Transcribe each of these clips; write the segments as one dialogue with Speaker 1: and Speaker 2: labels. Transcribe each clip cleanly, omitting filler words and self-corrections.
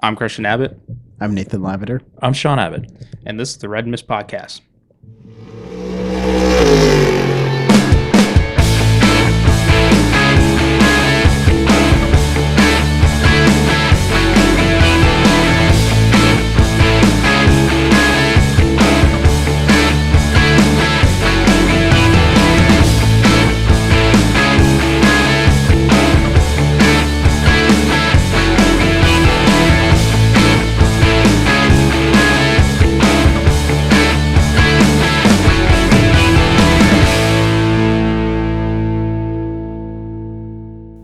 Speaker 1: I'm Christian Abbott.
Speaker 2: I'm Nathan Lavender.
Speaker 3: I'm Sean Abbott.
Speaker 1: And this is the Red Mist Podcast.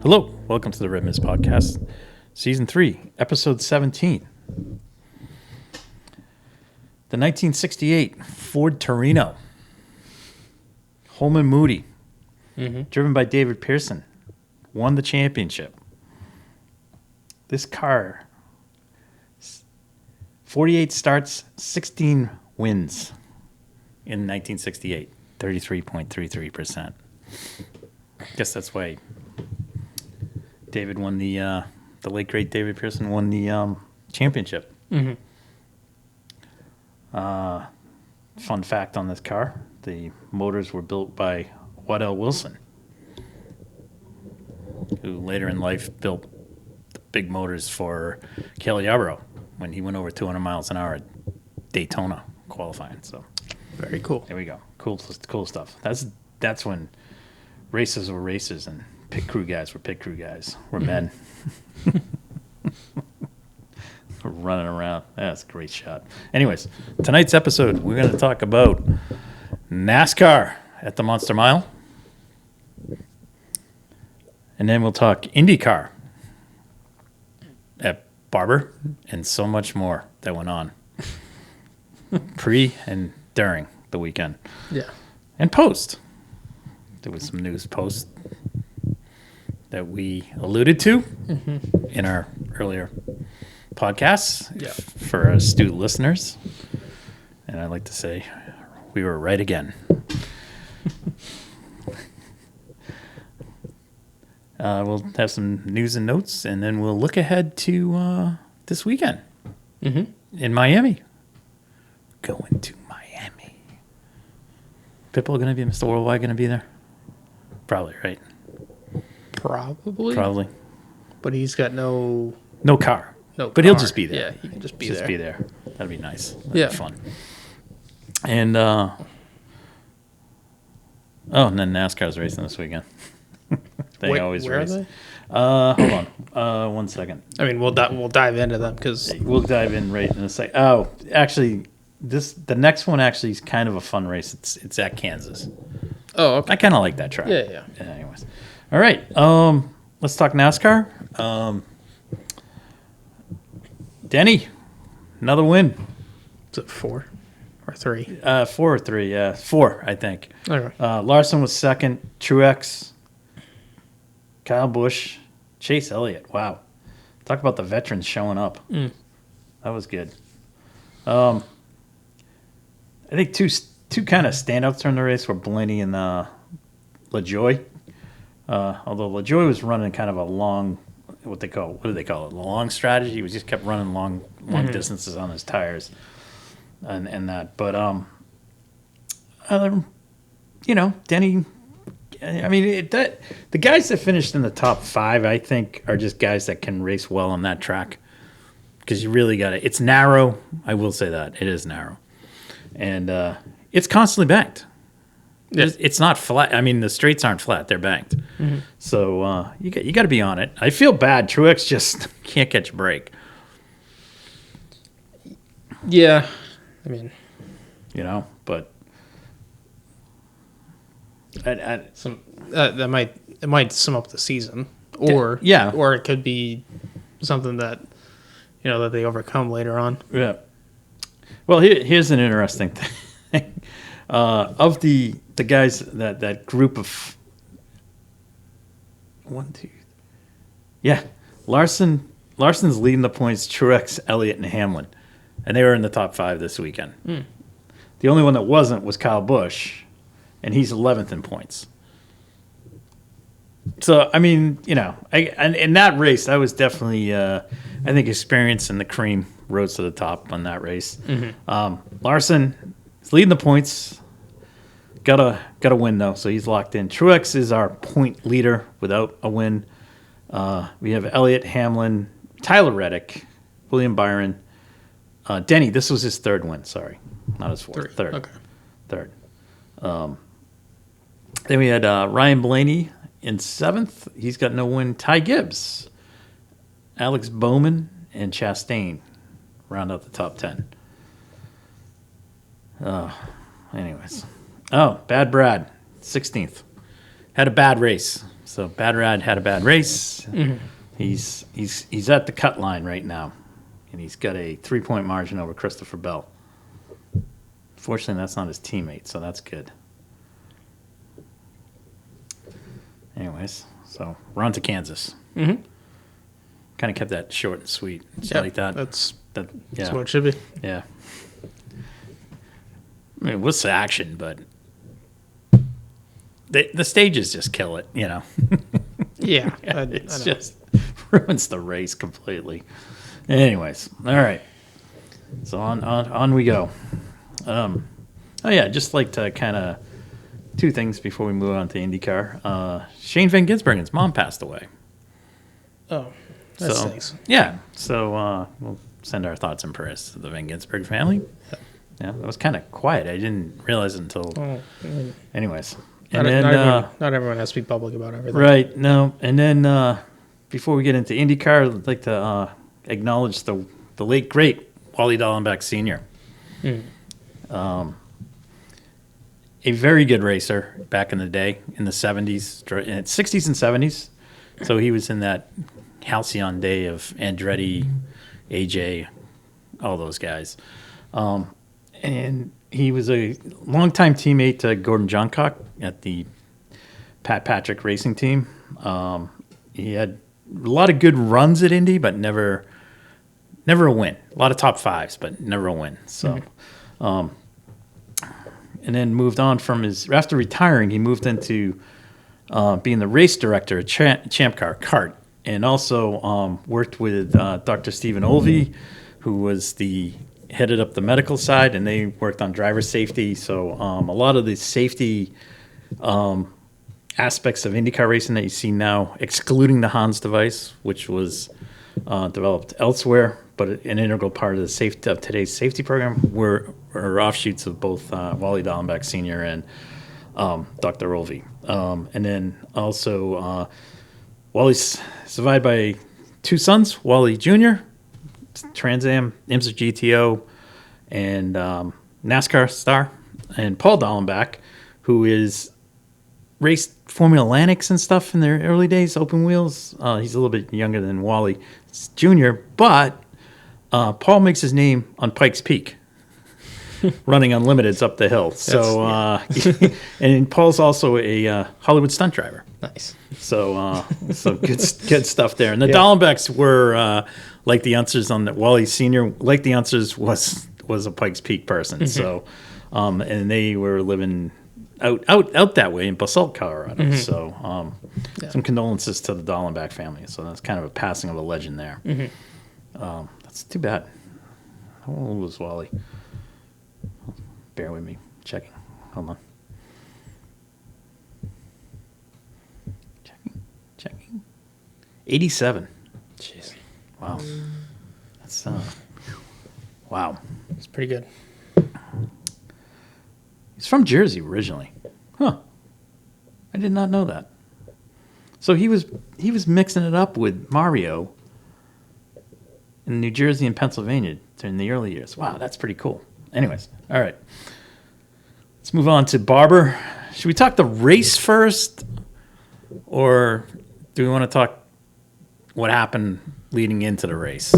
Speaker 3: Hello, welcome to the Red Mist Podcast, Season 3, Episode 17. The 1968 Ford Torino, Holman Moody, driven by David Pearson, won the championship. This car, 48 starts, 16 wins in 1968, 33.33%. Guess that's why David won the late great David Pearson won the championship. Fun fact on this car: the motors were built by Waddell Wilson, who later in life built the big motors for Cale Yarborough when he went over 200 miles an hour at Daytona qualifying. So
Speaker 1: Very cool.
Speaker 3: there we go. Cool stuff. That's when races were races and pit crew guys were pit crew guys. We're men. We're running around. That's a great shot. Anyways, tonight's episode, we're going to talk about NASCAR at the Monster Mile. And then we'll talk IndyCar at Barber and so much more that went on pre and during the weekend.
Speaker 1: Yeah.
Speaker 3: And post. There was some news post that we alluded to in our earlier podcasts for our astute listeners. And I'd like to say we were right again. We'll have some news and notes, and then we'll look ahead to this weekend in Miami. Going to Miami. Pitbull going to be, Mr. Worldwide going to be there? Probably, right?
Speaker 1: Probably. But he's got no
Speaker 3: car.
Speaker 1: No,
Speaker 3: but he'll just be there.
Speaker 1: Yeah, he can just be there.
Speaker 3: That'd be nice. That'd be fun. And and then NASCAR's racing this weekend. They always
Speaker 1: where
Speaker 3: race.
Speaker 1: Are they?
Speaker 3: Hold on. 1 second.
Speaker 1: I mean, we'll dive into them because
Speaker 3: We'll dive in right in a sec. Oh, actually, the next one actually is kind of a fun race. It's at Kansas.
Speaker 1: Oh, okay.
Speaker 3: I kind of like that track.
Speaker 1: Yeah.
Speaker 3: Anyways, all right. Let's talk NASCAR. Denny, another win.
Speaker 1: Is it 4 or 3?
Speaker 3: 4 or 3. Yeah, 4. I think.
Speaker 1: Okay.
Speaker 3: Larson was second. Truex, Kyle Busch, Chase Elliott. Wow, talk about the veterans showing up. That was good. I think two kind of standouts during the race were Blaney and LaJoie. Although LaJoie was running kind of a long, what do they call it? A long strategy. He just kept running long distances on his tires, and that. But Denny. I mean, the guys that finished in the top 5, I think, are just guys that can race well on that track. Because you really got it. It's narrow. I will say that it is narrow, and it's constantly banked.
Speaker 1: Yeah.
Speaker 3: It's not flat. I mean, the straights aren't flat; they're banked. So you got to be on it. I feel bad. Truex just can't catch a break.
Speaker 1: Yeah. I mean,
Speaker 3: but
Speaker 1: that might sum up the season, or or it could be something that that they overcome later on.
Speaker 3: Yeah. Well, here's an interesting thing. Of the guys that group of 1, 2, yeah, Larson's leading the points. Truex, Elliott, and Hamlin, and they were in the top 5 this weekend. The only one that wasn't was Kyle Busch, and he's 11th in points. So, I mean, in that race, that was definitely, I think, experience in the cream rose to the top on that race. Larson is leading the points. Got a win, though, so he's locked in. Truex is our point leader without a win. We have Elliott, Hamlin, Tyler Reddick, William Byron. Denny, this was his third win, sorry. Not his fourth. Third.
Speaker 1: Okay.
Speaker 3: Third. Then we had Ryan Blaney in seventh. He's got no win. Ty Gibbs, Alex Bowman, and Chastain round out the top 10. Anyways. Oh, Bad Brad, 16th. Had a bad race. So Bad Brad had a bad race. He's at the cut line right now. And he's got a 3-point margin over Christopher Bell. Fortunately, that's not his teammate, so that's good. Anyways, so we're on to Kansas. Kind of kept that short and sweet.
Speaker 1: Yeah,
Speaker 3: like that.
Speaker 1: That's what it should be.
Speaker 3: Yeah. I mean, what's the action, but the stages just kill it,
Speaker 1: Yeah.
Speaker 3: It's just ruins the race completely. Anyways, all right. So on we go. Just like to kind of two things before we move on to IndyCar. Shane Van Gisbergen's mom passed away.
Speaker 1: Oh, that's nice.
Speaker 3: Yeah, so we'll send our thoughts and prayers to the Van Gisbergen family. Yeah, that was kind of quiet. I didn't realize it until. Anyways, and
Speaker 1: not everyone has to be public about everything.
Speaker 3: Right. No, and then before we get into IndyCar, I'd like to acknowledge the late great Wally Dallenbach Sr. A very good racer back in the day, in the 70s, 60s and 70s. So he was in that halcyon day of Andretti, AJ, all those guys. And he was a longtime teammate to Gordon Johncock at the Pat Patrick Racing Team. He had a lot of good runs at Indy, but never a win. A lot of top fives, but never a win. So, and then moved on from after retiring, he moved into being the race director at Champ Car Kart, and also worked with Dr. Stephen Olvey, who was headed up the medical side, and they worked on driver safety. So a lot of the safety aspects of IndyCar racing that you see now, excluding the Hans device, which was developed elsewhere, but an integral part of today's safety program, were offshoots of both Wally Dallenbach Sr. and Dr. Olvey. And then also Wally's survived by two sons, Wally Jr., Trans Am, IMSA GTO, and NASCAR star, and Paul Dallenbach, who is raced Formula Atlantics and stuff in their early days, open wheels. He's a little bit younger than Wally Jr., but Paul makes his name on Pikes Peak, running Unlimiteds up the hill. So, and Paul's also a Hollywood stunt driver.
Speaker 1: Nice.
Speaker 3: So good stuff there. And the Dallenbachs were like the Unsers on the Wally Senior. Like the Unsers was a Pikes Peak person. So, and they were living out that way in Basalt, Colorado. So, some condolences to the Dallenbach family. So that's kind of a passing of a legend there. That's too bad. How old was Wally? Bear with me. Checking. Hold on. Checking. 87.
Speaker 1: Jeez.
Speaker 3: Wow. That's wow.
Speaker 1: It's pretty good.
Speaker 3: He's from Jersey originally. Huh. I did not know that. So he was mixing it up with Mario in New Jersey and Pennsylvania during the early years. Wow, that's pretty cool. Anyways, all right. Let's move on to Barber. Should we talk the race first, or do we want to talk what happened leading into the race?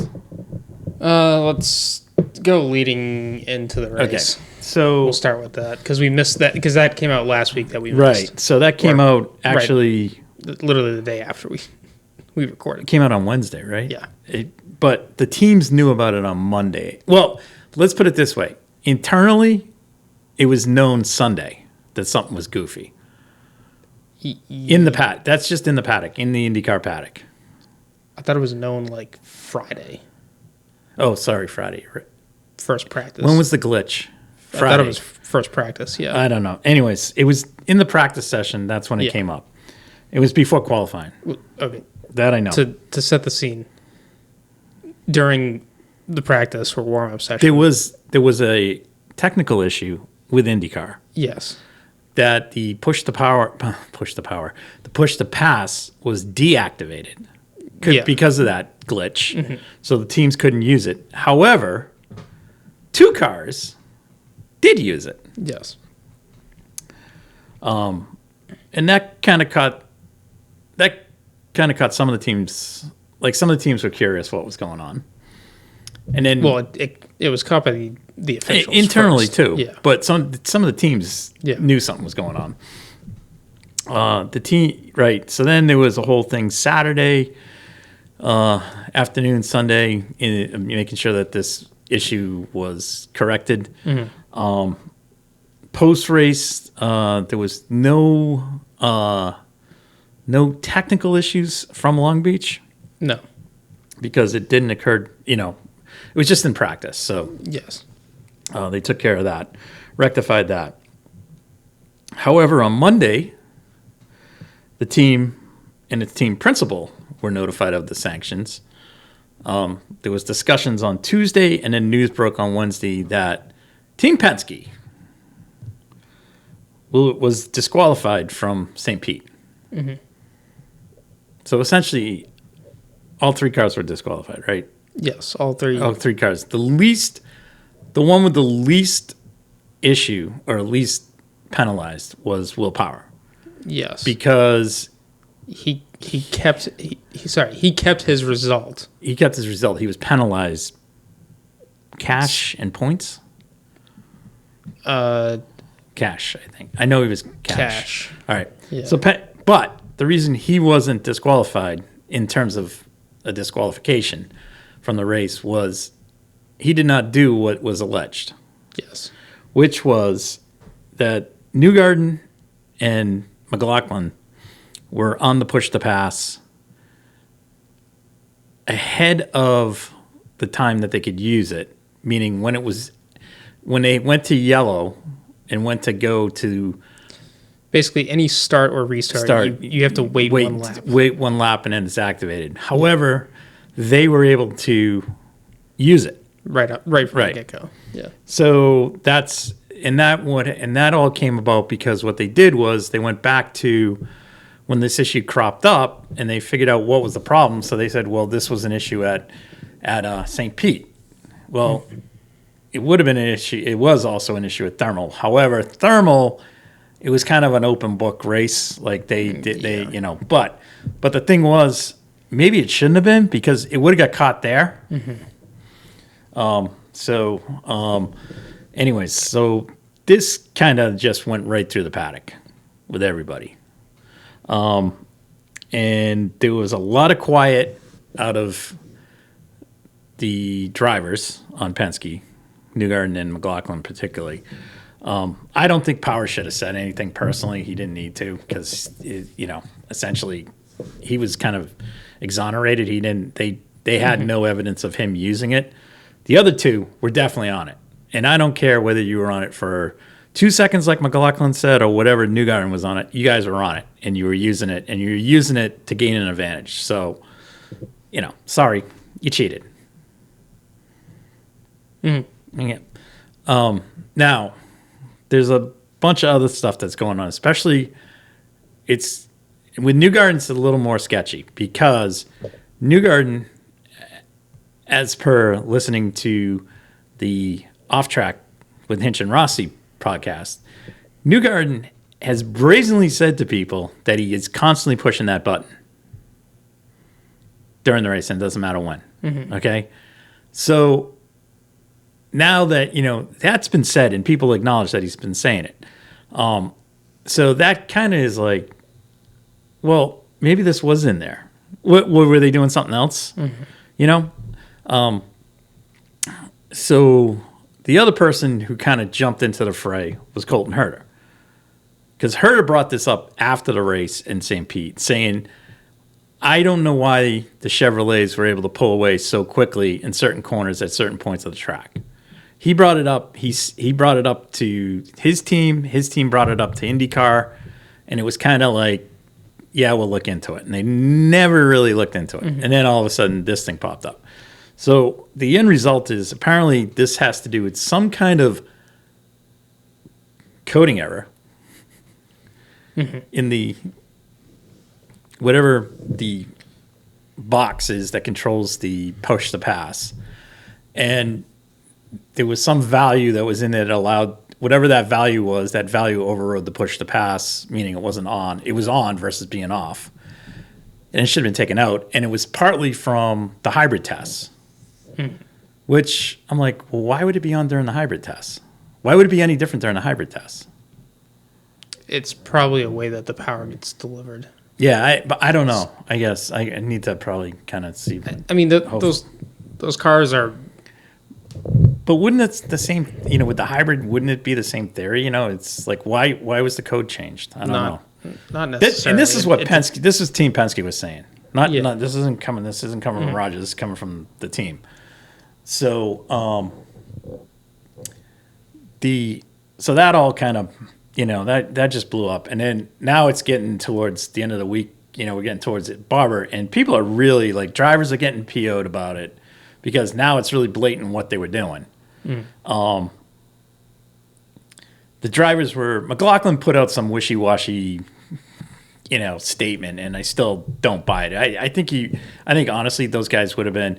Speaker 1: Let's go leading into the race.
Speaker 3: Okay, so
Speaker 1: we'll start with that because we missed that because that came out last week that we missed.
Speaker 3: Right. So that came out actually
Speaker 1: literally the day after we recorded.
Speaker 3: It came out on Wednesday, right?
Speaker 1: Yeah.
Speaker 3: But the teams knew about it on Monday. Well, let's put it this way. Internally, it was known Sunday that something was goofy. In the paddock. That's just in the paddock, in the IndyCar paddock.
Speaker 1: I thought it was known like Friday.
Speaker 3: Oh, sorry, Friday.
Speaker 1: First practice.
Speaker 3: When was the glitch?
Speaker 1: Friday. I thought it was first practice, yeah.
Speaker 3: I don't know. Anyways, it was in the practice session. That's when it came up. It was before qualifying.
Speaker 1: Okay.
Speaker 3: That I know.
Speaker 1: To set the scene, during the practice or warm-up session.
Speaker 3: There was a technical issue with IndyCar.
Speaker 1: Yes.
Speaker 3: That the push to pass was deactivated because of that glitch. Mm-hmm. So the teams couldn't use it. However, 2 cars did use it.
Speaker 1: Yes.
Speaker 3: And that kind of caught some of the teams. Like, some of the teams were curious what was going on. And then,
Speaker 1: well, it was caught by the officials
Speaker 3: internally
Speaker 1: first.
Speaker 3: too.
Speaker 1: Yeah.
Speaker 3: But some of the teams knew something was going on. The team, right? So then there was a whole thing Saturday afternoon, Sunday, in making sure that this issue was corrected. Mm-hmm. Post race, there was no technical issues from Long Beach.
Speaker 1: No,
Speaker 3: because it didn't occur. It was just in practice. So
Speaker 1: yes,
Speaker 3: they took care of that, rectified that. However, on Monday, the team and its team principal were notified of the sanctions. There was discussions on Tuesday, and then news broke on Wednesday that Team Penske was disqualified from St. Pete. Mm-hmm. So essentially, all 3 cars were disqualified, right?
Speaker 1: Yes, all 3.
Speaker 3: All 3 cars. The one with the least issue or least penalized was Will Power.
Speaker 1: Yes,
Speaker 3: because
Speaker 1: he kept his result.
Speaker 3: He kept his result. He was penalized cash and points. Cash, I think. I know he was cash. All right. Yeah. So, but the reason he wasn't disqualified in terms of a disqualification from the race was he did not do what was alleged.
Speaker 1: Yes.
Speaker 3: Which was that Newgarden and McLaughlin were on the push to pass ahead of the time that they could use it, meaning when they went to yellow and went to go to
Speaker 1: basically any start or restart, you have to wait 1 lap.
Speaker 3: Wait 1 lap and then it's activated. However, they were able to use it
Speaker 1: right from the get-go. Yeah.
Speaker 3: So that all came about because what they did was they went back to when this issue cropped up and they figured out what was the problem. So they said, well, this was an issue at St. Pete. Well, it would have been an issue. It was also an issue at Thermal. However, Thermal, it was kind of an open book race. Like but the thing was, maybe it shouldn't have been because it would have got caught there. Mm-hmm. Anyways, so this kind of just went right through the paddock with everybody. And there was a lot of quiet out of the drivers on Penske, Newgarden and McLaughlin particularly. I don't think Power should have said anything personally. He didn't need to because, essentially he was kind of exonerated. They had no evidence of him using it. The other 2 were definitely on it. And I don't care whether you were on it for 2 seconds like McLaughlin said or whatever Newgarden was on it. You guys were on it and you were using it and you're using it to gain an advantage. So, sorry, you cheated. Mm-hmm. Yeah. Now, there's a bunch of other stuff that's going on, especially with Newgarden, it's a little more sketchy because Newgarden, as per listening to the Off Track with Hinch and Rossi podcast, Newgarden has brazenly said to people that he is constantly pushing that button during the race, and it doesn't matter when. Mm-hmm. Okay? So now that, that's been said and people acknowledge that he's been saying it. So that kind of is like, well, maybe this was in there. What were they doing something else? Mm-hmm. So the other person who kind of jumped into the fray was Colton Herter. because Herter brought this up after the race in St. Pete, saying, I don't know why the Chevrolets were able to pull away so quickly in certain corners at certain points of the track. He brought it up. He brought it up to his team. His team brought it up to IndyCar, and it was kind of like, yeah, we'll look into it. And they never really looked into it. And then all of a sudden, this thing popped up. So the end result is apparently this has to do with some kind of coding error in the whatever the box is that controls the push to pass. And there was some value that was in it that allowed whatever that value was, that value overrode the push to pass, meaning it wasn't on. It was on versus being off. And it should have been taken out. And it was partly from the hybrid tests, which I'm like, well, why would it be on during the hybrid tests? Why would it be any different during the hybrid tests?
Speaker 1: It's probably a way that the power gets delivered.
Speaker 3: Yeah, but I don't know. I guess I need to probably kind of see.
Speaker 1: I mean, those cars are.
Speaker 3: But wouldn't it the same? With the hybrid, wouldn't it be the same theory? It's like why was the code changed? I don't know.
Speaker 1: Not necessarily.
Speaker 3: And this is what Penske. This is Team Penske was saying. Not this isn't coming. This isn't coming from Roger. This is coming from the team. So so that all kind of that just blew up, and then now it's getting towards the end of the week. We're getting towards it, Barber, and people are really like drivers are getting PO'd about it because now it's really blatant what they were doing. The drivers were McLaughlin put out some wishy-washy statement, and I still don't buy it. I think honestly those guys would have been,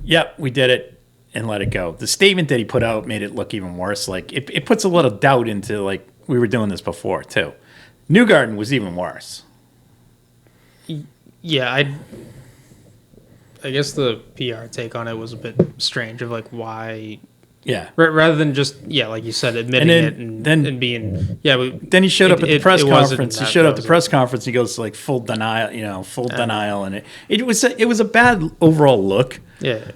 Speaker 3: yep, we did it, and let it go. The statement that he put out made it look even worse. Like it puts a little doubt into like we were doing this before too. Newgarden was even worse.
Speaker 1: Yeah, I guess the PR take on it was a bit strange of like why.
Speaker 3: Yeah.
Speaker 1: Rather than just like you said, admitting it and being
Speaker 3: then he showed up at the press conference. He showed up at the press conference. He goes like full denial, denial, and it was a bad overall look. Yeah.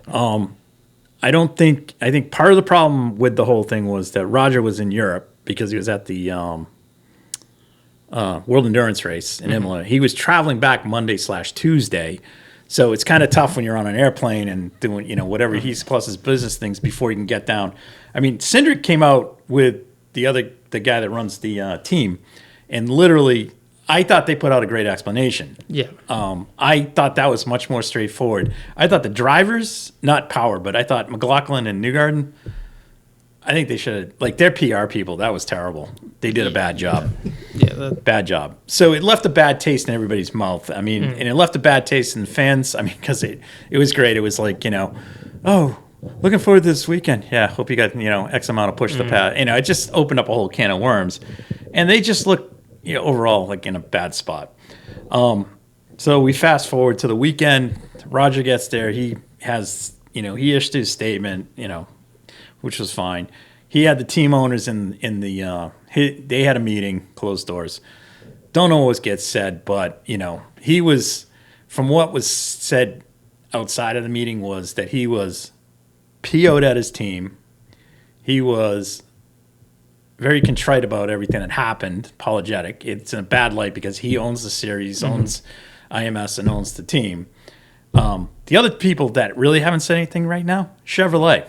Speaker 3: I think part of the problem with the whole thing was that Roger was in Europe because he was at the World Endurance race in Imola. He was traveling back Monday/Tuesday. So it's kind of tough when you're on an airplane and doing, whatever he's plus his business things before you can get down. I mean, Cindric came out with the guy that runs the team, and literally, I thought they put out a great explanation. Yeah. I thought that was much more straightforward. I thought the drivers, not Power, but I thought McLaughlin and Newgarden, I think they should have, like their PR people, that was terrible. They did a bad job. Bad job. So it left a bad taste in everybody's mouth. I mean, and it left a bad taste in the fans. I mean, because it was great. It was like, oh, looking forward to this weekend. Yeah, hope you got, X amount of push to pass. It just opened up a whole can of worms. And they just looked, overall like in a bad spot. So we fast forward to the weekend. Roger gets there. He has, he issued his statement, which was fine. He had the team owners in the they had a meeting, closed doors. Don't know what gets said, but he was, from what was said outside of the meeting, was that he was PO'd at his team. He was very contrite about everything that happened, apologetic. It's in a bad light because he owns the series, owns IMS, and owns the team. The other people that really haven't said anything right now, Chevrolet.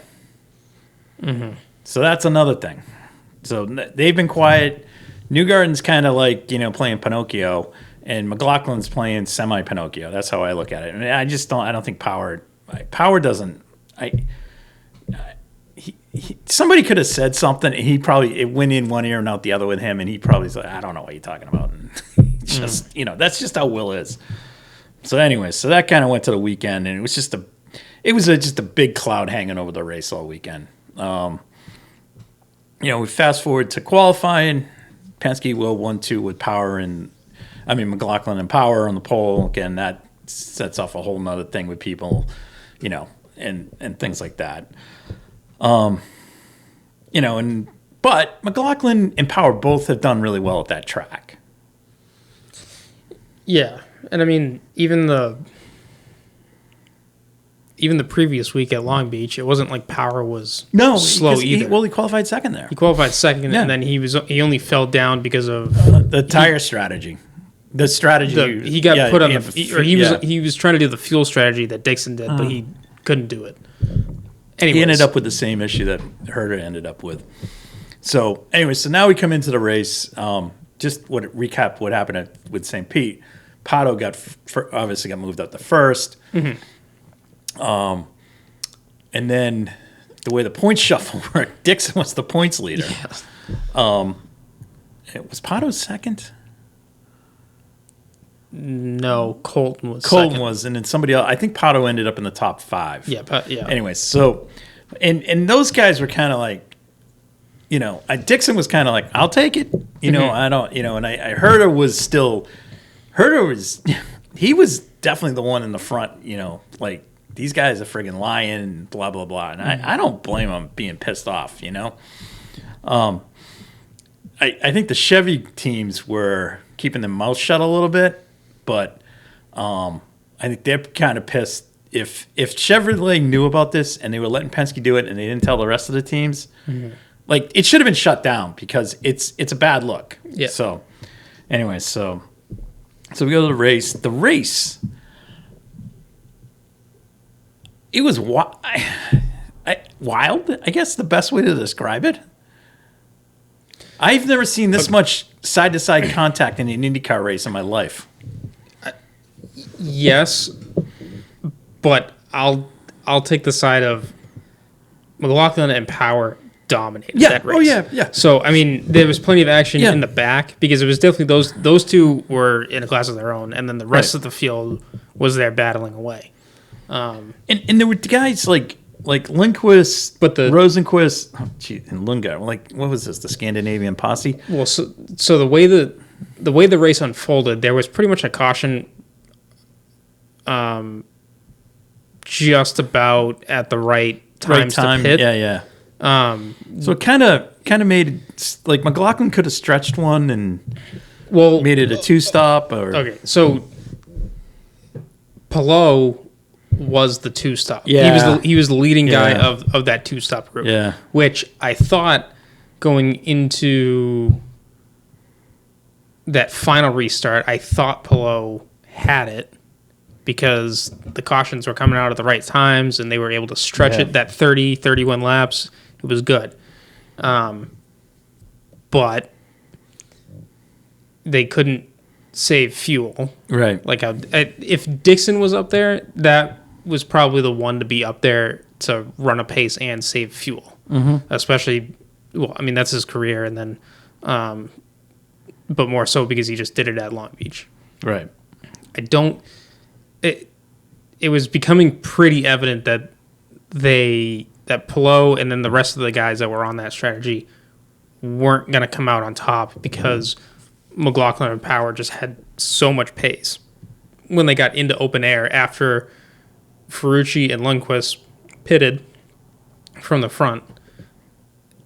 Speaker 3: So that's another thing. So they've been quiet. Newgarden's kind of like, playing Pinocchio, and McLaughlin's playing semi-Pinocchio. That's how I look at it. And I don't think Power doesn't, somebody could have said something, and it went in one ear and out the other with him, and he probably said, I don't know what you're talking about. And just, that's just how Will is. So anyways, so that kind of went to the weekend, and it was just a big cloud hanging over the race all weekend. We fast forward to qualifying. Penske will 1-2 with McLaughlin and Power on the pole. Again, that sets off a whole nother thing with people, and things like that. But McLaughlin and Power both have done really well at that track.
Speaker 1: Yeah, and I mean, even even the previous week at Long Beach, it wasn't like Power was slow either.
Speaker 3: He qualified second there.
Speaker 1: He qualified second, and then he only fell down because of
Speaker 3: the tire strategy. The strategy
Speaker 1: he got put on he was trying to do the fuel strategy that Dixon did, but he couldn't do it. Anyways.
Speaker 3: He ended up with the same issue that Herta ended up with. So now we come into the race. Just recap what happened with St. Pete. Pato obviously got moved up to first. Mm-hmm. And then the way the point shuffle worked, Dixon was the points leader. Yeah. Was Pato second?
Speaker 1: No, Colton was
Speaker 3: second. And then somebody else. I think Pato ended up in the top 5.
Speaker 1: Yeah, yeah.
Speaker 3: Anyways, so and those guys were kind of like, Dixon was kind of like, I'll take it. I don't, and I Herta was he was definitely the one in the front, like these guys are friggin' lying and blah, blah, blah. And I don't blame him being pissed off, I think the Chevy teams were keeping their mouth shut a little bit, but I think they're kind of pissed. If Chevrolet knew about this and they were letting Penske do it and they didn't tell the rest of the teams, like it should have been shut down because it's a bad look.
Speaker 1: Yeah.
Speaker 3: So anyway, so we go to the race. The race, it was wild. I guess the best way to describe it. I've never seen this much side-to-side contact in an IndyCar race in my life.
Speaker 1: Yes, but I'll take the side of McLaughlin and Power dominated that race.
Speaker 3: Oh, yeah.
Speaker 1: So, I mean, there was plenty of action in the back because it was definitely those two were in a class of their own, and then the rest of the field was there battling away.
Speaker 3: And there were guys like Lindquist, but Rosenquist, and Lundgaard. Like, what was this? The Scandinavian posse?
Speaker 1: Well, so the way the race unfolded, there was pretty much a caution, just about at the right times to pit.
Speaker 3: Yeah. So it kind of made like McLaughlin could have stretched one and made it a 2-stop.
Speaker 1: Okay, so Palou was the 2-stop.
Speaker 3: Yeah.
Speaker 1: He was the leading guy of that 2-stop group.
Speaker 3: Yeah.
Speaker 1: Which I thought going into that final restart, I thought Palou had it because the cautions were coming out at the right times and they were able to stretch it that 30, 31 laps. It was good. But they couldn't save fuel.
Speaker 3: Right.
Speaker 1: Like if Dixon was up there, that was probably the one to be up there to run a pace and save fuel. Mm-hmm. Especially, that's his career, and then, but more so because he just did it at Long Beach.
Speaker 3: Right.
Speaker 1: It was becoming pretty evident that that Palou and then the rest of the guys that were on that strategy weren't going to come out on top because McLaughlin and Power just had so much pace when they got into open air after Ferrucci and Lundquist pitted from the front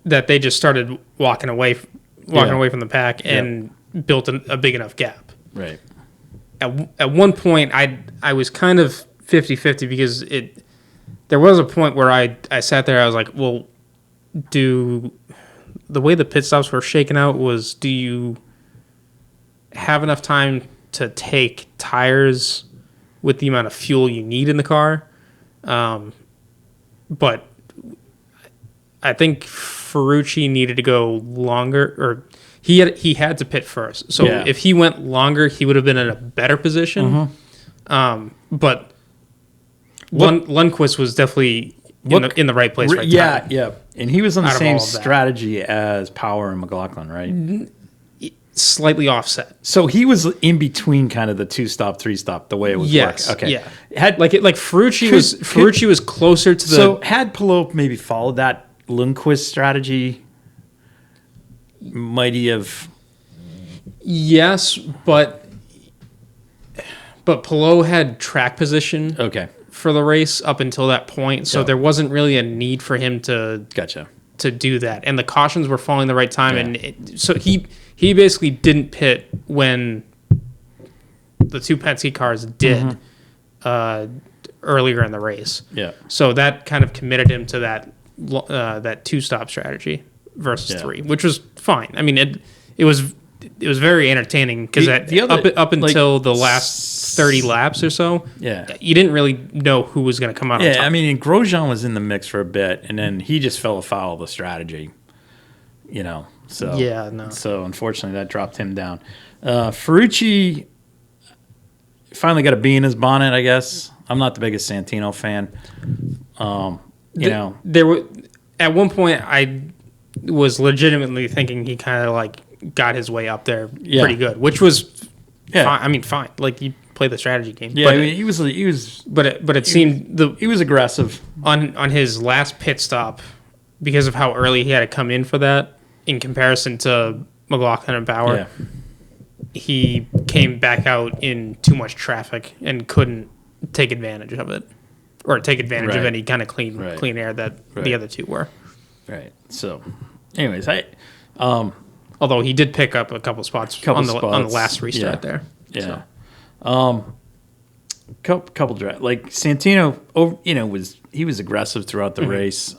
Speaker 1: that they just started walking away from the pack and built a big enough gap.
Speaker 3: Right.
Speaker 1: At one point, I was kind of 50-50 because there was a point where I sat there, I was like, well, the way the pit stops were shaken out was, do you have enough time to take tires with the amount of fuel you need in the car? But I think Ferrucci needed to go longer, or he had to pit first. So if he went longer, he would have been in a better position. Mm-hmm. But Lundquist was definitely in the right place right now.
Speaker 3: Yeah. And he was on the same strategy as Power and McLaughlin, right?
Speaker 1: Slightly offset.
Speaker 3: So he was in between kind of the 2-stop, 3-stop, the way it was working. Okay.
Speaker 1: Yeah. Ferrucci was closer to the...
Speaker 3: So had Palou maybe followed that Lundquist strategy, might he have...
Speaker 1: Yes, but Palou had track position for the race up until that point, so there wasn't really a need for him to do that. And the cautions were falling the right time, and so he basically didn't pit when the two Penske cars did. Mm-hmm. earlier in the race.
Speaker 3: Yeah.
Speaker 1: So that kind of committed him to that two-stop strategy versus three, which was fine. I mean, it was very entertaining because up until the last 30 laps or so, you didn't really know who was going to come out on top.
Speaker 3: I mean, Grosjean was in the mix for a bit, and then he just fell afoul of the strategy, So So unfortunately, that dropped him down. Ferrucci finally got a bee in his bonnet, I guess. I'm not the biggest Santino fan.
Speaker 1: There were at one point I was legitimately thinking he kind of like got his way up there pretty good, which was fine. I mean, fine. Like you play the strategy game.
Speaker 3: Yeah, but he was.
Speaker 1: But it seemed
Speaker 3: he was aggressive
Speaker 1: on his last pit stop because of how early he had to come in for that in comparison to McLaughlin and Bauer.
Speaker 3: Yeah.
Speaker 1: He came back out in too much traffic and couldn't take advantage of it, or take advantage of any kind of clean air that the other two were.
Speaker 3: Right. So, anyways,
Speaker 1: although he did pick up a couple spots on the last restart there.
Speaker 3: Yeah. So. Couple drive like Santino. He was aggressive throughout the race.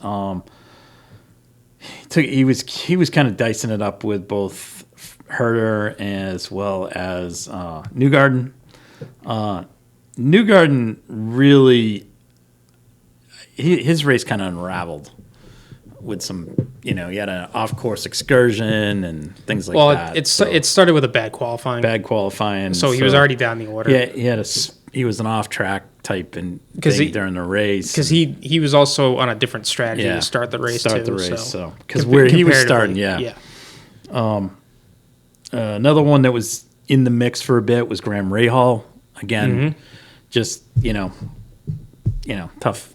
Speaker 3: He was kind of dicing it up with both Herter as well as Newgarden. Newgarden really, his race kind of unraveled with some, he had an off-course excursion and things like that.
Speaker 1: Well, it started with a bad qualifying. So he was already down the order.
Speaker 3: Yeah, he was an off-track type thing during the race.
Speaker 1: Because he was also on a different strategy to start the race
Speaker 3: because where he was starting, another one that was in the mix for a bit was Graham Rahal. Again, just tough,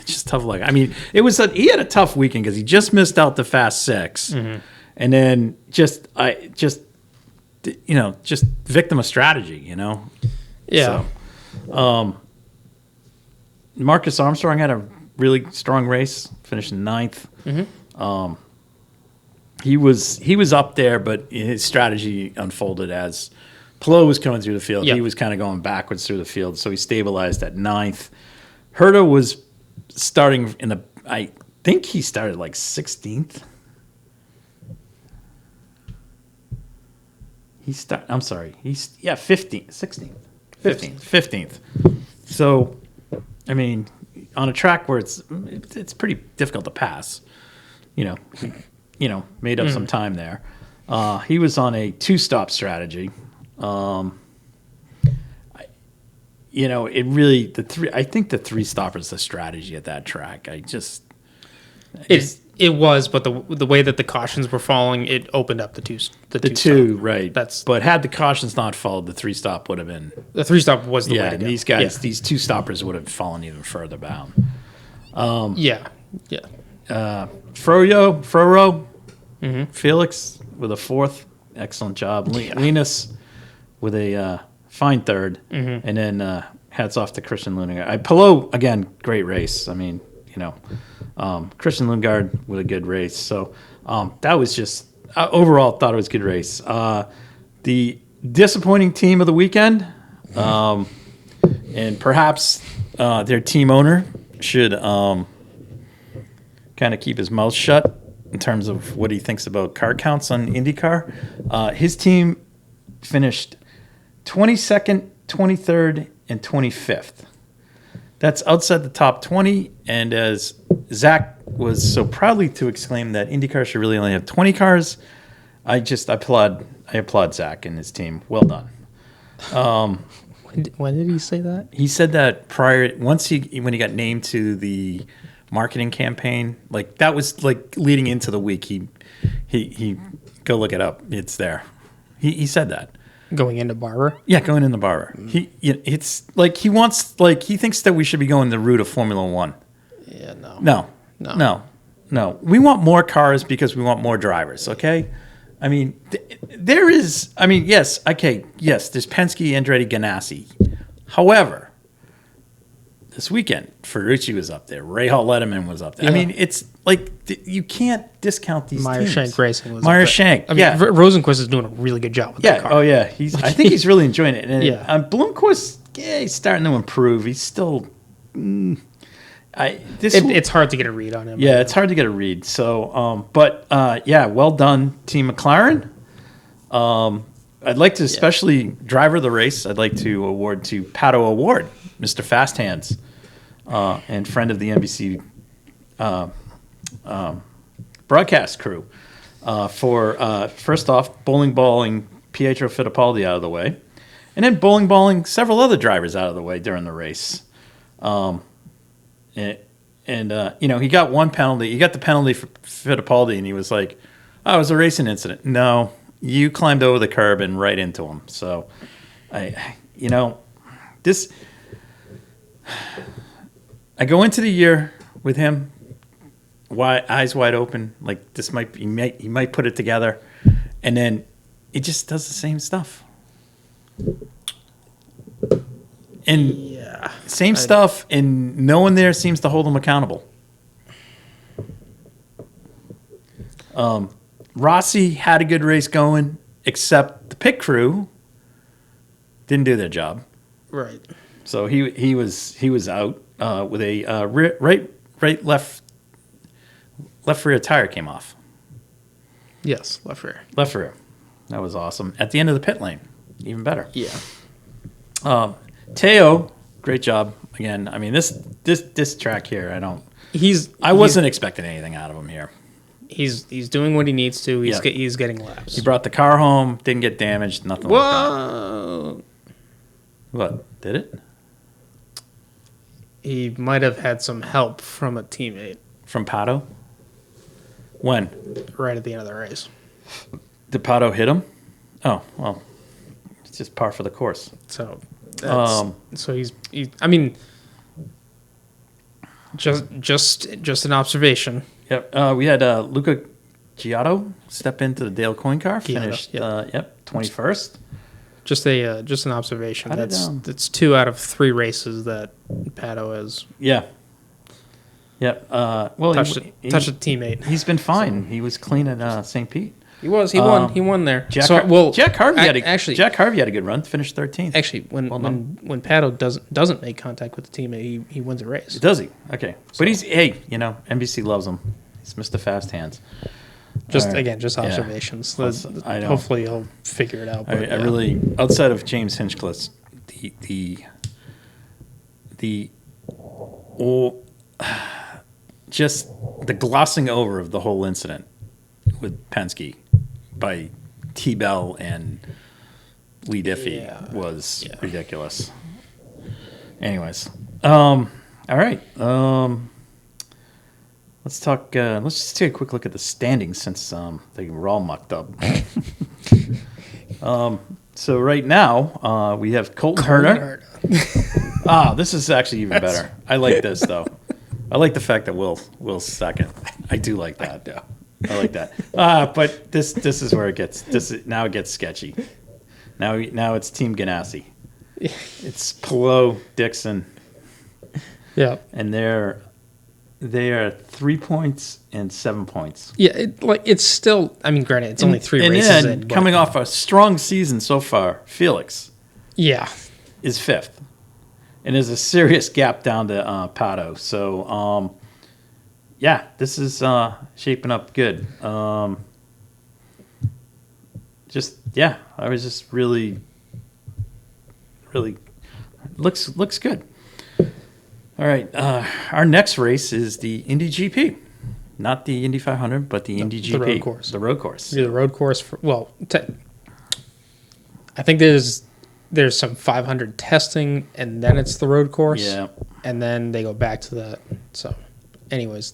Speaker 3: just tough luck. I mean, he had a tough weekend because he just missed out the Fast 6, and then just victim of strategy.
Speaker 1: Yeah.
Speaker 3: So, Marcus Armstrong had a really strong race, finishing 9th. He was up there, but his strategy unfolded as Pelot was coming through the field. He was kind of going backwards through the field, so he stabilized at 9th. Herta was starting I think he started like 16th. I'm sorry. 15th, 16th, 15th. So, I mean, on a track where it's pretty difficult to pass, made up some time there. He was on a two-stop strategy. It really I think the three-stopper is the strategy at that track.
Speaker 1: It was, but the way that the cautions were falling, it opened up the two.
Speaker 3: Right? But had the cautions not followed, the three-stop would have been
Speaker 1: the three-stop was the way to go.
Speaker 3: These guys, these two-stoppers would have fallen even further down. Froro, Felix with a 4th, excellent job. Linus with a fine 3rd, and then hats off to Christian Lundgaard. Pelot again, great race. I mean, Christian Lundgaard with a good race. So that was just overall thought it was a good race. The disappointing team of the weekend, and perhaps their team owner should kind of keep his mouth shut in terms of what he thinks about car counts on IndyCar. His team finished 22nd, 23rd, and 25th. That's outside the top 20, and as Zach was so proudly to exclaim that IndyCar should really only have 20 cars, I applaud Zach and his team. Well done.
Speaker 1: When did he say that?
Speaker 3: He said that when he got named to the marketing campaign, like that was like leading into the week. He go look it up. It's there. He said that.
Speaker 1: Going into Barber?
Speaker 3: Yeah, going into Barber. It's like he thinks that we should be going the route of Formula One.
Speaker 1: Yeah,
Speaker 3: No. We want more cars because we want more drivers, okay? I mean, there's Penske, Andretti, Ganassi. However, this weekend, Ferrucci was up there. Rahal Letterman was up there. Yeah. I mean, it's like you can't discount these
Speaker 1: teams.
Speaker 3: Shank
Speaker 1: Racing was
Speaker 3: Meyer Shank.
Speaker 1: I mean, Rosenquist is doing a really good job with that car.
Speaker 3: Oh, yeah. I think he's really enjoying it. And Blomqvist, he's starting to improve. He's still
Speaker 1: It's hard to get a read on him.
Speaker 3: Yeah, it's hard to get a read. So, well done, Team McLaren. I'd like to, especially driver of the race, I'd like to award to Pato Award, Mr. Fast Hands, and friend of the NBC broadcast crew, for first off bowling Pietro Fittipaldi out of the way, and then bowling several other drivers out of the way during the race. He got one penalty. He got the penalty for Fittipaldi, and he was like, "Oh, it was a racing incident." No, you climbed over the curb and right into him. So, I go into the year with him, eyes wide open, like this he might put it together, and then he just does the same stuff. And same stuff, and no one there seems to hold him accountable. Rossi had a good race going, except the pit crew didn't do their job.
Speaker 1: Right.
Speaker 3: So he was out with a left rear tire came off.
Speaker 1: Yes, left rear.
Speaker 3: Left rear. That was awesome. At the end of the pit lane, even better.
Speaker 1: Yeah.
Speaker 3: Teo, great job again. I mean, this track here, I wasn't expecting anything out of him here.
Speaker 1: He's doing what he needs to. He's getting laps.
Speaker 3: He brought the car home, didn't get damaged, nothing like
Speaker 1: Whoa!
Speaker 3: What? Did it?
Speaker 1: He might have had some help from a teammate.
Speaker 3: From Pato? When?
Speaker 1: Right at the end of the race.
Speaker 3: Did Pato hit him? Oh, well, it's just par for the course.
Speaker 1: So he's I mean, just an observation.
Speaker 3: Yep. We had Luca Giotto step into the Dale Coyne car, finished 21st.
Speaker 1: Just an observation. That's 2 out of 3 races that Pato has.
Speaker 3: Yeah. Yep.
Speaker 1: Touched a teammate.
Speaker 3: He's been fine. He was clean at St. Pete.
Speaker 1: He was. He won. He won there.
Speaker 3: Jack Harvey had a good run. Finished 13th.
Speaker 1: Actually, when Pato doesn't make contact with the teammate, he wins a race.
Speaker 3: Does he? Okay. So, but NBC loves him. He's Mr. Fast Hands.
Speaker 1: Just observations.
Speaker 3: I know.
Speaker 1: Hopefully he'll figure it out.
Speaker 3: But I really, outside of James Hinchcliffe, just the glossing over of the whole incident with Penske by T-Bell and Lee Diffie was ridiculous. Anyways, all right. Let's talk. Let's just take a quick look at the standings since they were all mucked up. So right now we have Colton Herta. This is actually even better. I like this though. I like the fact that Will's second. I do like that. I like that. But this is where it gets. Now it gets sketchy. Now it's Team Ganassi. It's Palou, Dixon.
Speaker 1: Yeah,
Speaker 3: and they are 3 points and 7 points.
Speaker 1: Yeah, it's still. I mean, granted, it's only 3 races.
Speaker 3: And then coming off a strong season so far, Felix.
Speaker 1: Yeah,
Speaker 3: is 5th, and there's a serious gap down to Pato. So, this is shaping up good. I was just really looks good. All right, our next race is the Indy GP, not the Indy 500, but the Indy GP,
Speaker 1: the road course.
Speaker 3: The road course.
Speaker 1: Yeah, the road course. I think there's some 500 testing, and then it's the road course.
Speaker 3: Yeah,
Speaker 1: and then they go back to that. So, anyways,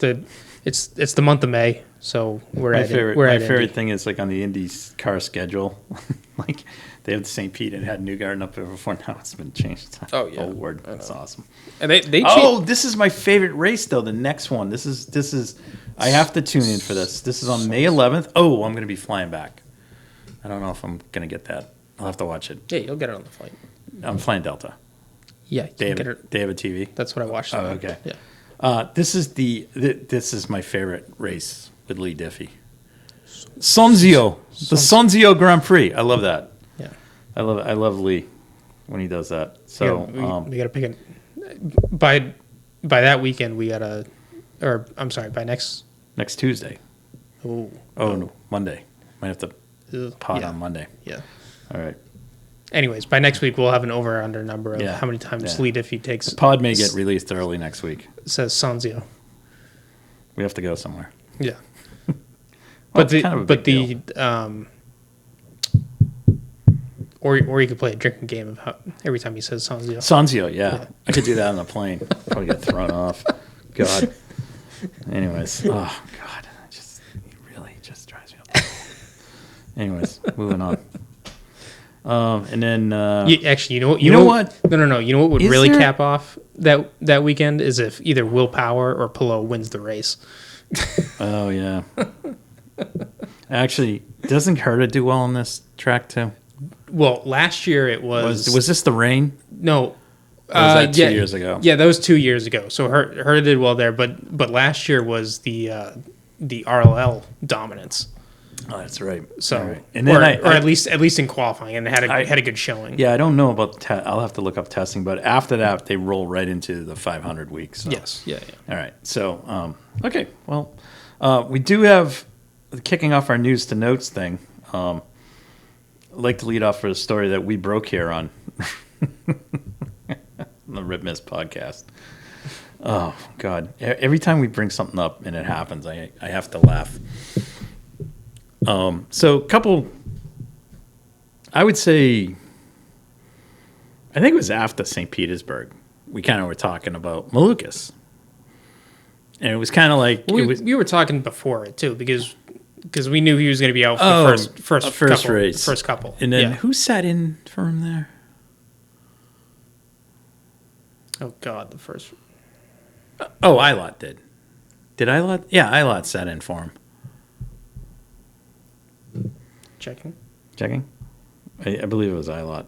Speaker 1: it's the month of May, so my
Speaker 3: favorite thing is like on the IndyCar schedule, like. They have the St. Pete and had Newgarden up there before. Now it's been changed.
Speaker 1: Oh yeah,
Speaker 3: word. That's awesome.
Speaker 1: And they
Speaker 3: this is my favorite race though. The next one. This is. I have to tune in for this. This is on May 11th. Oh, I'm going to be flying back. I don't know if I'm going to get that. I'll have to watch it.
Speaker 1: Yeah, you'll get it on the flight.
Speaker 3: I'm flying Delta.
Speaker 1: Yeah,
Speaker 3: they have a TV.
Speaker 1: That's what I watched.
Speaker 3: Oh, okay.
Speaker 1: Yeah.
Speaker 3: This is my favorite race with Lee Diffie. Sonzio, the Sonzio Grand Prix. I love that. I love Lee when he does that. So
Speaker 1: we got to pick it by by that weekend we gotta, or I'm sorry, by next.
Speaker 3: Next Tuesday.
Speaker 1: Oh,
Speaker 3: No, Monday. Might have to pod
Speaker 1: yeah.
Speaker 3: on Monday.
Speaker 1: Yeah.
Speaker 3: All right.
Speaker 1: Anyways, by next week we'll have an over/under number of
Speaker 3: Yeah.
Speaker 1: how many times
Speaker 3: Yeah.
Speaker 1: Lee Diffie takes.
Speaker 3: The pod may get released early next week.
Speaker 1: Says Sanzio.
Speaker 3: We have to go somewhere.
Speaker 1: Yeah.
Speaker 3: Well,
Speaker 1: But
Speaker 3: it's kind of a big deal.
Speaker 1: or you could play a drinking game of how, every time he says Sanzio.
Speaker 3: Sanzio, yeah. I could do that on the plane. Probably get thrown off. God. Anyways. Oh, God. It really just drives me up. Anyways, moving on. And then...
Speaker 1: Actually, you know what?
Speaker 3: You know what?
Speaker 1: No. You know what would
Speaker 3: Is
Speaker 1: really
Speaker 3: there-
Speaker 1: cap off that weekend is if either Will Power or Pillow wins the race.
Speaker 3: Oh, yeah. Actually, doesn't Herta do well on this track, too?
Speaker 1: Well, last year it was
Speaker 3: this the rain?
Speaker 1: no.
Speaker 3: Or was that 2
Speaker 1: yeah,
Speaker 3: years ago?
Speaker 1: Yeah, that was 2 years ago. So Herta did well there, but last year was the RLL dominance.
Speaker 3: Oh, that's right.
Speaker 1: So,
Speaker 3: All right. And then
Speaker 1: or at least in qualifying, and had a good showing.
Speaker 3: Yeah, I don't know about I'll have to look up testing, but after that, they roll right into the 500 weeks. So.
Speaker 1: Yes. Yeah.
Speaker 3: All right. So, okay. Well, we do have kicking off our news to notes thing. I'd like to lead off for a story that we broke here on the Rip Miss podcast. Oh God! Every time we bring something up and it happens, I have to laugh. So a couple, I would say, I think it was after St. Petersburg, we kind of were talking about Malukas. And it was kind of like...
Speaker 1: We were talking before it, too, because we knew he was going to be out for the first
Speaker 3: race.
Speaker 1: First couple.
Speaker 3: And then who sat in for him there?
Speaker 1: Oh, God, the first...
Speaker 3: Oh, Ilott did. Did Ilott? Yeah, Ilott sat in for him.
Speaker 1: Checking?
Speaker 3: I believe it was Ilott.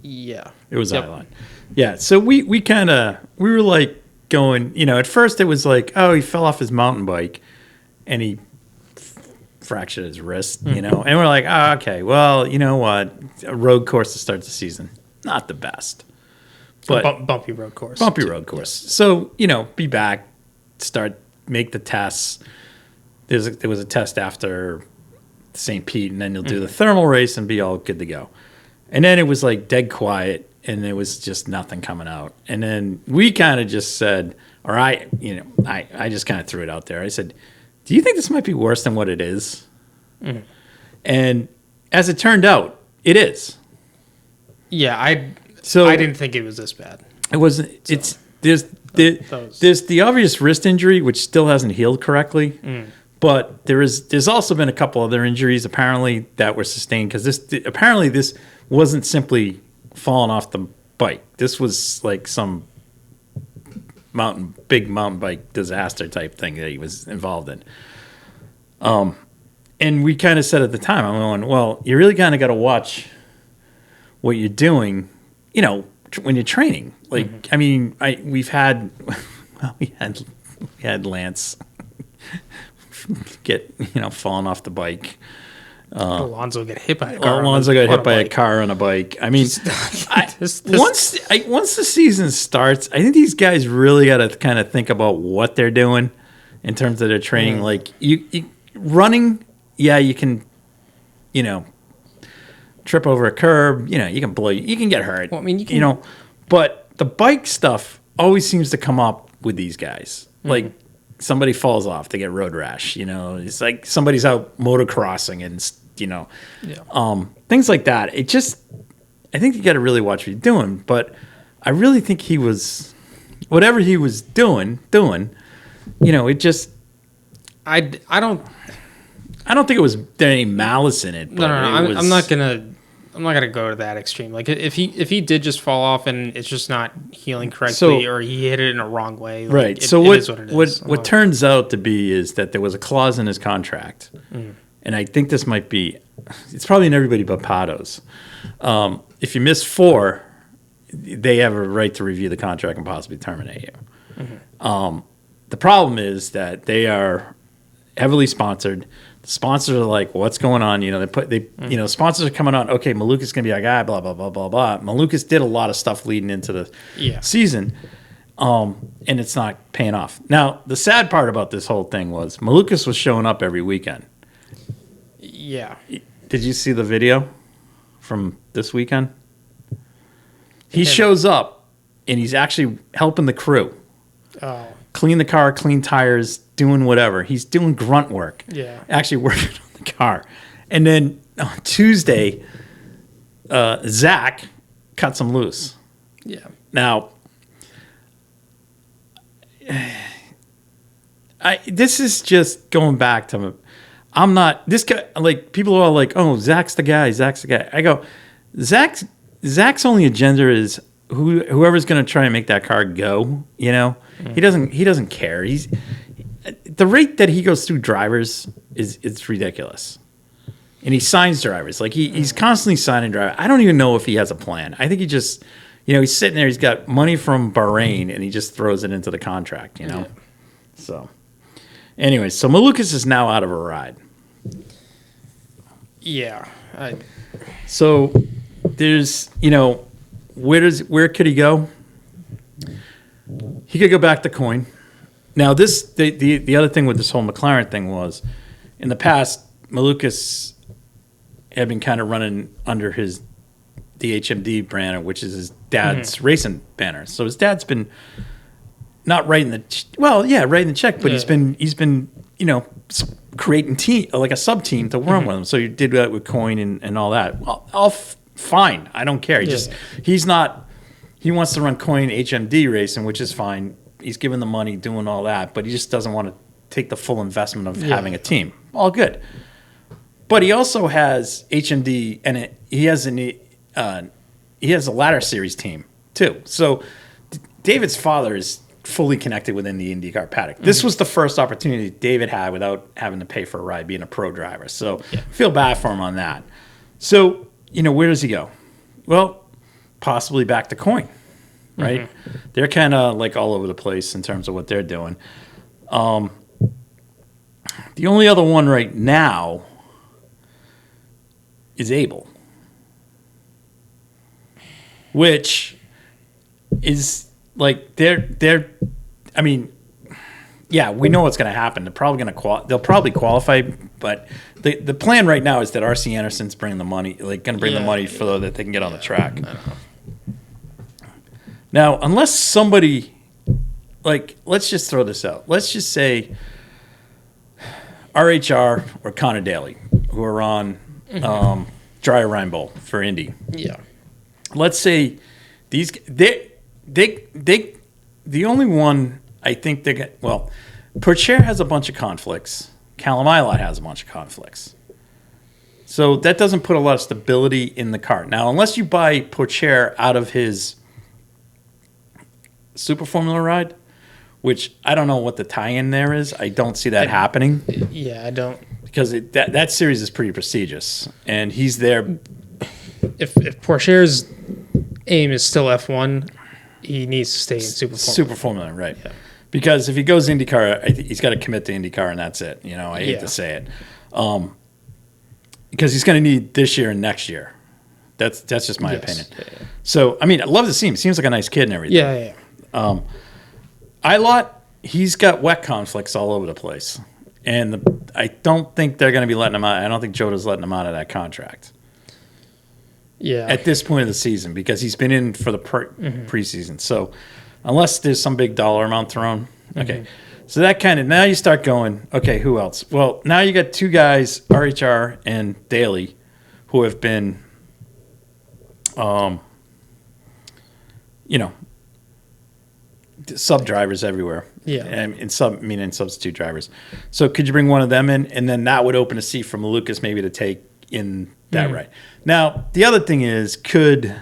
Speaker 1: Yeah.
Speaker 3: It was Ilott. Yeah, so we were like going, at first it was like, oh, he fell off his mountain bike and he fractured his wrist, and we're like, oh, okay, well, you know what? A road course to start the season, not the best. But
Speaker 1: bumpy road course.
Speaker 3: Road course. Yeah. So, be back, make the tests. There was a test after St. Pete, and then you'll do the thermal race and be all good to go. And then it was like dead quiet, and there was just nothing coming out. And then we kind of just said, or I just kind of threw it out there. I said, do you think this might be worse than what it is? Mm. And as it turned out, it is.
Speaker 1: Yeah, I didn't think it was this bad.
Speaker 3: It wasn't. So, there's the obvious wrist injury, which still hasn't healed correctly. Mm. But there's also been a couple other injuries apparently that were sustained because this wasn't simply falling off the bike. This was like some big mountain bike disaster type thing that he was involved in. And we kind of said at the time, I'm going, well, you really kind of got to watch what you're doing, when you're training. Like, I mean, we had Lance get, falling off the bike.
Speaker 1: Alonso got hit by a car.
Speaker 3: A car on a bike. I mean, once the season starts, I think these guys really got to kind of think about what they're doing in terms of their training. Mm. Like you running, yeah, you can, trip over a curb. You can get hurt.
Speaker 1: Well, I mean, you can,
Speaker 3: but the bike stuff always seems to come up with these guys. Mm-hmm. Like somebody falls off, they get road rash. It's like somebody's out motocrossing and things like that. I think you got to really watch what you're doing. But I really think he was, whatever he was doing. It just.
Speaker 1: I don't
Speaker 3: think it was there any malice in it. But
Speaker 1: no. I'm not gonna go to that extreme. Like if he did just fall off and it's just not healing correctly, or he hit it in a wrong way. Like
Speaker 3: right. So what turns out to be is that there was a clause in his contract, and I think this might be. It's probably in everybody but Pado's. If you miss 4, they have a right to review the contract and possibly terminate you. Mm-hmm. The problem is that they are heavily sponsored. The sponsors are like, what's going on? You know, sponsors are coming on. Okay, Malukas is going to be our guy, blah, blah, blah, blah, blah. Malukas did a lot of stuff leading into the season, and it's not paying off. Now, the sad part about this whole thing was Malukas was showing up every weekend.
Speaker 1: Yeah.
Speaker 3: Did you see the video from this weekend? He shows up, and he's actually helping the crew.
Speaker 1: Oh.
Speaker 3: Clean the car, clean tires, doing whatever. He's doing grunt work.
Speaker 1: Yeah.
Speaker 3: Actually working on the car. And then on Tuesday, Zach cuts him loose.
Speaker 1: Yeah.
Speaker 3: Now, this is just going back to, I'm not, this guy, like, people are all like, oh, Zach's the guy, Zach's the guy. I go, Zach's only agenda is whoever's going to try and make that car go, you know? He doesn't care. The rate that he goes through drivers it's ridiculous. And he signs drivers. Like he's constantly signing drivers. I don't even know if he has a plan. I think he just, you know, he's sitting there, he's got money from Bahrain and he just throws it into the contract, you know? Yeah. So anyway, so Malukas is now out of a ride.
Speaker 1: Yeah.
Speaker 3: So there's, you know, where could he go? He could go back to Coyne. Now, the other thing with this whole McLaren thing was, in the past, Malukas had been kind of running under the HMD banner, which is his dad's racing banner. So his dad's been not writing the check, but he's been you know, creating like a sub team to run with him. So you did that with Coyne and all that. All fine. I don't care. He wants to run Coyne HMD racing, which is fine. He's given the money, doing all that, but he just doesn't want to take the full investment of having a team. All good. But he also has HMD, and he has a ladder series team too. So David's father is fully connected within the IndyCar paddock. This was the first opportunity David had without having to pay for a ride, being a pro driver. So I feel bad for him on that. So, you know, where does he go? Well, possibly back to Coyne, right? They're kind of like all over the place in terms of what they're doing. The only other one right now is Abel, which is like I mean, yeah, we know what's going to happen. They're probably going to they'll probably qualify, but the plan right now is that RC Anderson's bringing the money, like going to bring the money so that they can get on the track. Now, unless somebody, like, let's just throw this out. Let's just say RHR or Connor Daly, who are on Dry Rhine Bowl for Indy.
Speaker 1: Yeah.
Speaker 3: Let's say the only one I think they're going to, well, Pourchaire has a bunch of conflicts. Callum Ilott has a bunch of conflicts. So that doesn't put a lot of stability in the car. Now, unless you buy Pourchaire out of his Super Formula ride, which I don't know what the tie-in there is. I don't see that happening.
Speaker 1: Yeah, I don't.
Speaker 3: Because that series is pretty prestigious, and he's there.
Speaker 1: If Pourchaire's aim is still F1, he needs to stay in Super Formula.
Speaker 3: Super Formula, right. Yeah. Because if he goes IndyCar, I think he's got to commit to IndyCar, and that's it. You know, I hate to say it. Because he's going to need this year and next year. That's just my opinion. Yeah. So, I mean, I love to see him. Seems like a nice kid and everything.
Speaker 1: Yeah.
Speaker 3: Ilott, he's got wet conflicts all over the place. And I don't think they're going to be letting him out. I don't think Joda's letting him out of that contract.
Speaker 1: Yeah.
Speaker 3: At this point of the season, because he's been in for the preseason. So, unless there's some big dollar amount thrown. Okay. So that kind of, now you start going, okay, who else? Well, now you got two guys, RHR and Daly, who have been, you know, sub drivers everywhere.
Speaker 1: Yeah.
Speaker 3: And substitute drivers. So could you bring one of them in? And then that would open a seat for Malukas maybe to take in that right. Now, the other thing is, if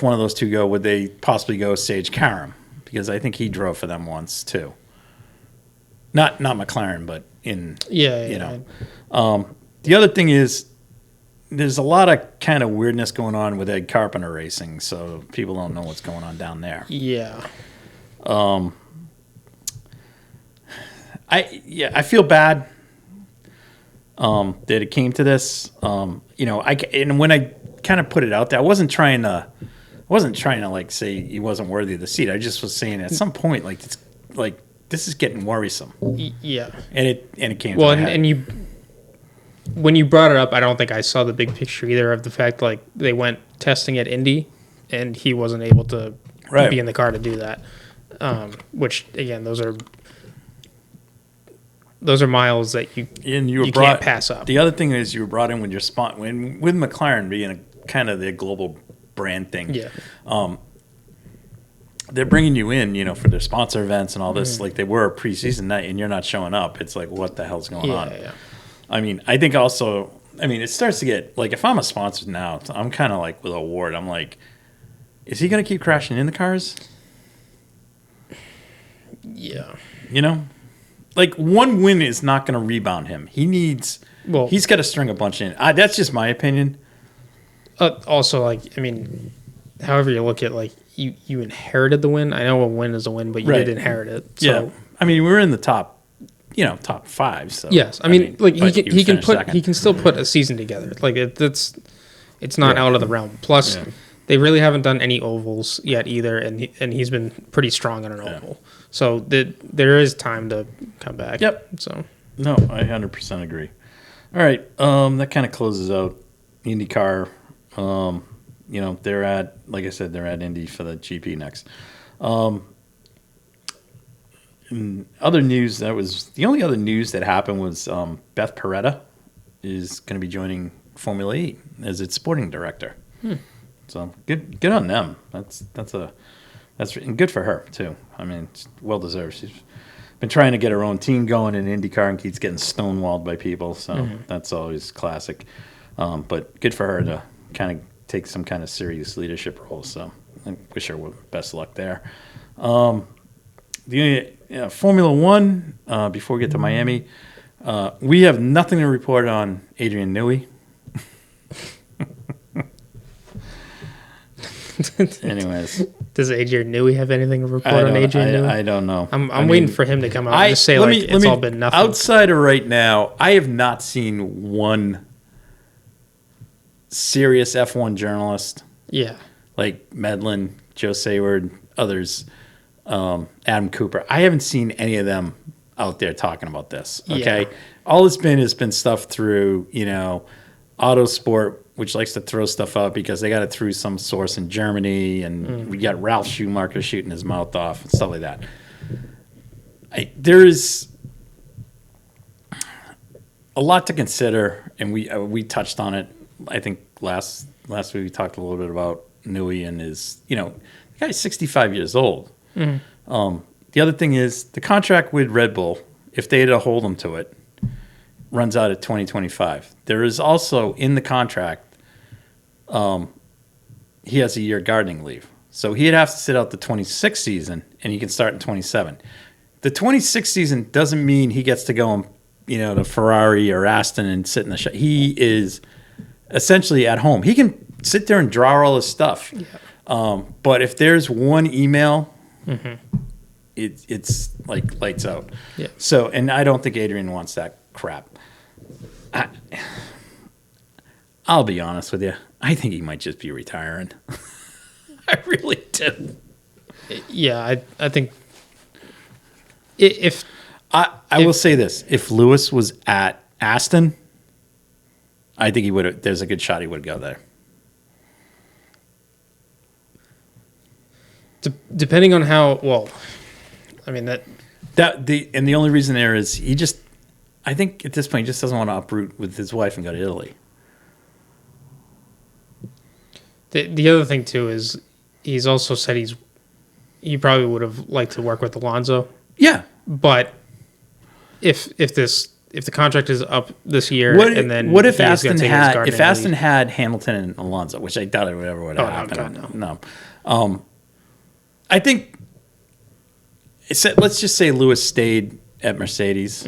Speaker 3: one of those two go, would they possibly go Sage Karam? Because I think he drove for them once too. Not McLaren, but in The other thing is, there's a lot of kind of weirdness going on with Ed Carpenter racing, so people don't know what's going on down there.
Speaker 1: Yeah.
Speaker 3: I feel bad that it came to this. And when I kind of put it out there, I wasn't trying to like say he wasn't worthy of the seat. I just was saying at some point like this is getting worrisome.
Speaker 1: Yeah.
Speaker 3: And it came
Speaker 1: well,
Speaker 3: to my head.
Speaker 1: and you when you brought it up, I don't think I saw the big picture either of the fact like they went testing at Indy and he wasn't able to be in the car to do that. Which again, those are miles that you can't pass up.
Speaker 3: The other thing is you were brought in with your spot with McLaren being kind of the global brand thing.
Speaker 1: Yeah.
Speaker 3: They're bringing you in, for their sponsor events and all this, like they were a preseason night, and you're not showing up. It's like, what the hell's going on?
Speaker 1: Yeah.
Speaker 3: I mean, I think also, it starts to get like if I'm a sponsor now, I'm kind of like with a Ward. I'm like, is he going to keep crashing in the cars?
Speaker 1: Yeah.
Speaker 3: Like one win is not going to rebound him. He's got to string a bunch in. That's just my opinion.
Speaker 1: Also, however you look at you inherited the win. I know a win is a win, but you did inherit it. So.
Speaker 3: Yeah. We were in the top 5. So
Speaker 1: yes, he can still put a season together. Like it's not out of the realm. Plus, they really haven't done any ovals yet either, and he's been pretty strong on an oval. So there is time to come back.
Speaker 3: Yep.
Speaker 1: So
Speaker 3: no, I 100% agree. All right, that kind of closes out IndyCar. They're at, like I said, they're at Indy for the GP next. In other news, the only other news that happened was Beth Peretta is going to be joining Formula E as its sporting director. So good on them. That's and good for her too. It's well deserved. She's been trying to get her own team going in IndyCar and keeps getting stonewalled by people. So that's always classic. But good for her to kind of take some kind of serious leadership role. So I wish her best luck there. The Formula One, before we get to Miami, we have nothing to report on Adrian Newey. Anyways.
Speaker 1: Does Adrian Newey have anything to report on Adrian Newey?
Speaker 3: I don't know.
Speaker 1: I'm waiting for him to come out and just say it's all been nothing.
Speaker 3: Outside of right now, I have not seen one serious F1 journalist.
Speaker 1: Yeah. Like
Speaker 3: Medlin, Joe Sayward, others, Adam Cooper. I haven't seen any of them out there talking about this. Okay. Yeah. All it's been has been stuff through, Autosport, which likes to throw stuff up because they got it through some source in Germany, and we got Ralph Schumacher shooting his mouth off and stuff like that. There is a lot to consider, and we touched on it. I think last week we talked a little bit about Newey and his, the guy's 65 years old. Mm-hmm. The other thing is the contract with Red Bull, if they had to hold him to it, runs out at 2025. There is also in the contract, he has a year gardening leave. So he'd have to sit out the 26th season, and he can start in 27. The 26th season doesn't mean he gets to go and, to Ferrari or Aston and sit in the shop. He is essentially at home. He can sit there and draw all his stuff. Yeah. But if there's one email, it's like lights out. Yeah. So, and I don't think Adrian wants that crap. I'll be honest with you. I think he might just be retiring. I really do.
Speaker 1: Yeah, I think if
Speaker 3: I will say this: if Lewis was at Aston, I think he would have. There's a good shot he would go there.
Speaker 1: Depending on how well,
Speaker 3: the only reason there is he just. I think at this point he just doesn't want to uproot with his wife and go to Italy.
Speaker 1: The other thing too is he's also said he probably would have liked to work with Alonso.
Speaker 3: Yeah,
Speaker 1: but if the contract is up this year, and then
Speaker 3: what if Aston had Hamilton and Alonso, which I doubt it would ever happen. No. I think let's just say Lewis stayed at Mercedes.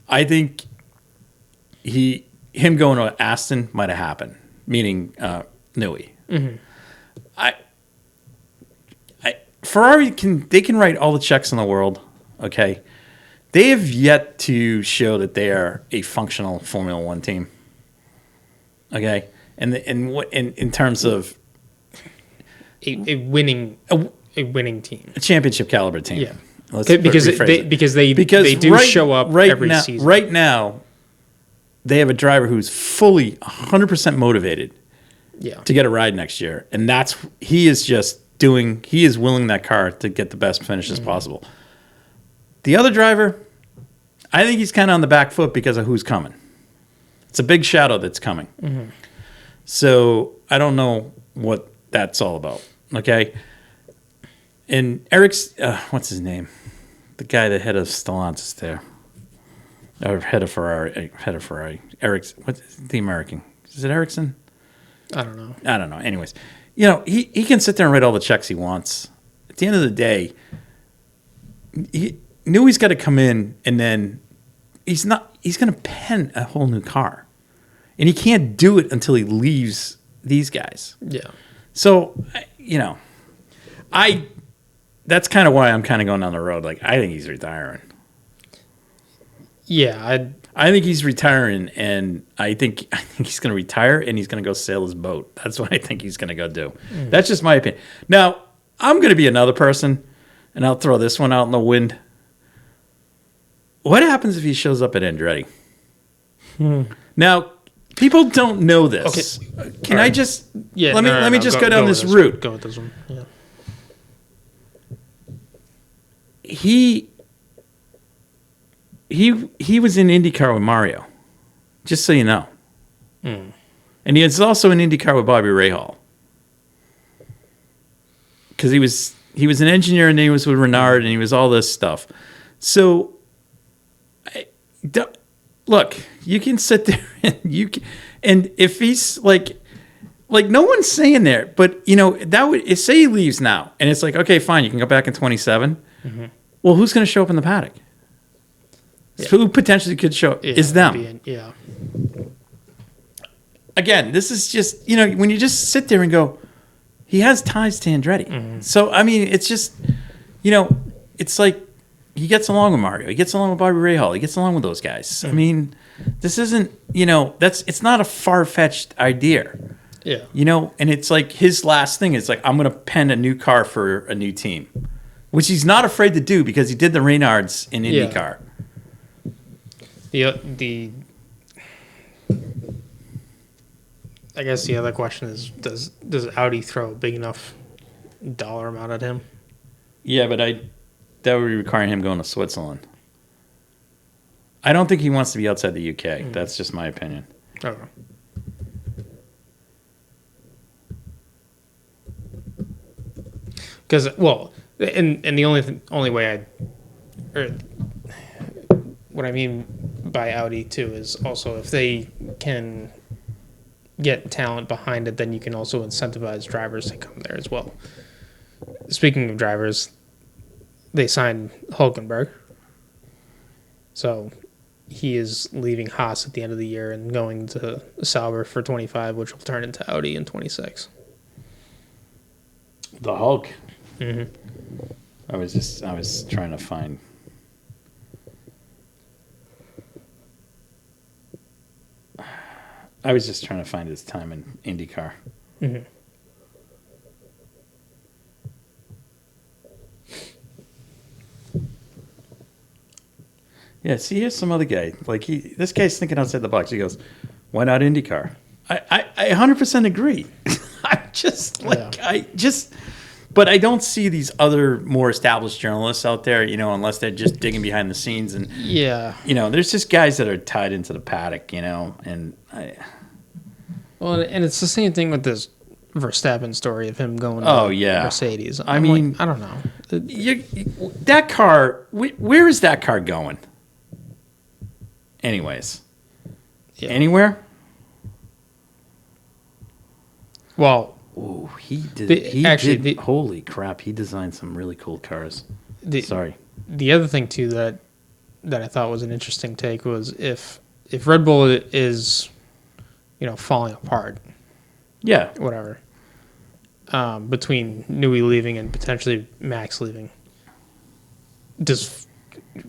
Speaker 3: I think him going to Aston might have happened, meaning Newey. Ferrari can write all the checks in the world. Okay, They have yet to show that they are a functional Formula One team. Okay, and what in terms of
Speaker 1: a winning team,
Speaker 3: a championship caliber team.
Speaker 1: Yeah,
Speaker 3: Let's
Speaker 1: because they do show up every
Speaker 3: now,
Speaker 1: season.
Speaker 3: Right now, they have a driver who's fully 100% motivated.
Speaker 1: Yeah.
Speaker 3: To get a ride next year, and he is willing that car to get the best finishes possible. The other driver, I think he's kind of on the back foot because of who's coming. It's a big shadow that's coming.
Speaker 1: Mm-hmm.
Speaker 3: So I don't know what that's all about. Okay. And Eric's, what's his name? The guy, the head of Stellantis there. Or head of Ferrari. Eric's, what's the American? Is it Ericsson?
Speaker 1: I don't know.
Speaker 3: Anyways, he can sit there and write all the checks he wants. At the end of the day, he knew he's got to come in, and then he's going to pen a whole new car. And he can't do it until he leaves these guys.
Speaker 1: Yeah.
Speaker 3: So, that's kind of why I'm kind of going down the road. Like, I think he's retiring.
Speaker 1: Yeah,
Speaker 3: I think he's retiring, and I think he's going to retire, and he's going to go sail his boat. That's what I think he's going to go do. That's just my opinion. Now, I'm going to be another person, and I'll throw this one out in the wind. What happens if he shows up at Andretti? Now, people don't know this. Okay. Can I just let me just go down this route?
Speaker 1: Go with this one. Yeah.
Speaker 3: He was in IndyCar with Mario, just so you know. And he was also in IndyCar with Bobby Rahal. Because he was an engineer, and then he was with Renard, and he was all this stuff. So, look, you can sit there and if he's like no one's saying there, but that would say he leaves now, and it's like, okay, fine, you can go back in 27. Mm-hmm. Well, who's going to show up in the paddock? Yeah. Who potentially could show up is them.
Speaker 1: Yeah.
Speaker 3: Again, this is just, when you just sit there and go, he has ties to Andretti. Mm-hmm. So, I mean, it's just, it's like he gets along with Mario. He gets along with Bobby Rahal. He gets along with those guys. Mm-hmm. I mean, this isn't, it's not a far-fetched idea.
Speaker 1: Yeah.
Speaker 3: And it's like his last thing is like, I'm going to pen a new car for a new team, which he's not afraid to do because he did the Reynards in IndyCar.
Speaker 1: I guess the other question is, does Audi throw a big enough dollar amount at him?
Speaker 3: Yeah, but that would require him going to Switzerland. I don't think he wants to be outside the UK. Mm-hmm. That's just my opinion.
Speaker 1: Okay. Because, and the only way what I mean by Audi too is also if they can get talent behind it, then you can also incentivize drivers to come there as well. Speaking of drivers, they signed Hulkenberg, so he is leaving Haas at the end of the year and going to Sauber for 25, which will turn into Audi in 26.
Speaker 3: The Hulk.
Speaker 1: Mm-hmm.
Speaker 3: I was trying to find. I was just trying to find his time in IndyCar.
Speaker 1: Mm-hmm.
Speaker 3: Yeah, see, here's some other guy. Like this guy's thinking outside the box. He goes, "Why not IndyCar?" I 100% agree. But I don't see these other more established journalists out there, unless they're just digging behind the scenes and there's just guys that are tied into the paddock, and
Speaker 1: and it's the same thing with this Verstappen story of him going to Mercedes. I mean, I don't know.
Speaker 3: That car, where is that car going? Anyways, anywhere?
Speaker 1: Well,
Speaker 3: ooh, he did. Holy crap! He designed some really cool cars. Sorry.
Speaker 1: The other thing too that I thought was an interesting take was if Red Bull is, falling apart.
Speaker 3: Yeah.
Speaker 1: Whatever. Between Newey leaving and potentially Max leaving, does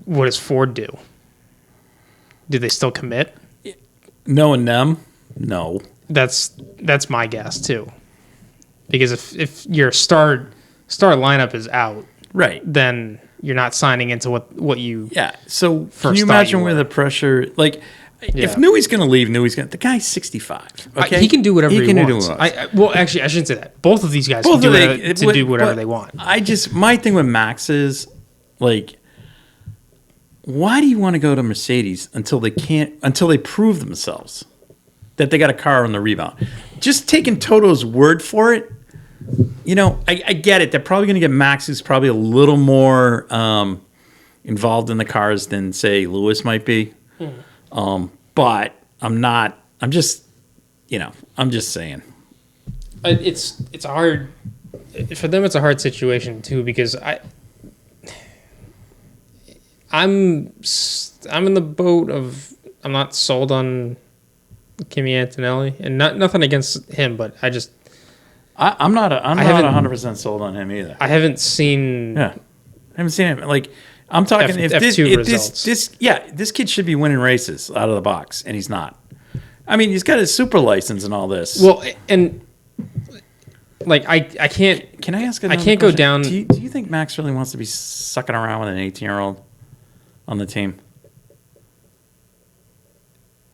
Speaker 1: what does Ford do? Do they still commit?
Speaker 3: Knowing them, no.
Speaker 1: That's my guess too. Because if your star lineup is out,
Speaker 3: Right.
Speaker 1: then you're not signing into what you.
Speaker 3: Yeah. So can
Speaker 1: First
Speaker 3: you
Speaker 1: thought
Speaker 3: imagine
Speaker 1: you
Speaker 3: where
Speaker 1: were.
Speaker 3: the pressure, like,
Speaker 1: Yeah.
Speaker 3: if Newey's going to leave, the guy's 65. Okay.
Speaker 1: He can do whatever he
Speaker 3: can
Speaker 1: wants.
Speaker 3: do what he wants.
Speaker 1: Well, actually, I shouldn't say that. Both of these guys
Speaker 3: Both
Speaker 1: can
Speaker 3: of
Speaker 1: do whatever
Speaker 3: but
Speaker 1: they want.
Speaker 3: my thing with Max is, like, why do you want to go to Mercedes until they prove themselves that they got a car on the rebound? Just taking Toto's word for it, I get it. They're probably going to get Max, who's probably a little more involved in the cars than, say, Lewis might be. But I'm just saying.
Speaker 1: It's a hard for them. It's a hard situation too because I'm in the boat of I'm not sold on Kimi Antonelli, and nothing against him, but
Speaker 3: I'm not 100% sold on him either.
Speaker 1: I haven't seen.
Speaker 3: Yeah, I haven't seen him. Like, I'm talking this kid should be winning races out of the box, and he's not. I mean, he's got his super license and all this.
Speaker 1: Well, and like I can't.
Speaker 3: Can I ask?
Speaker 1: I can't go
Speaker 3: question?
Speaker 1: down.
Speaker 3: Do you think Max really wants to be sucking around with an 18-year-old on the team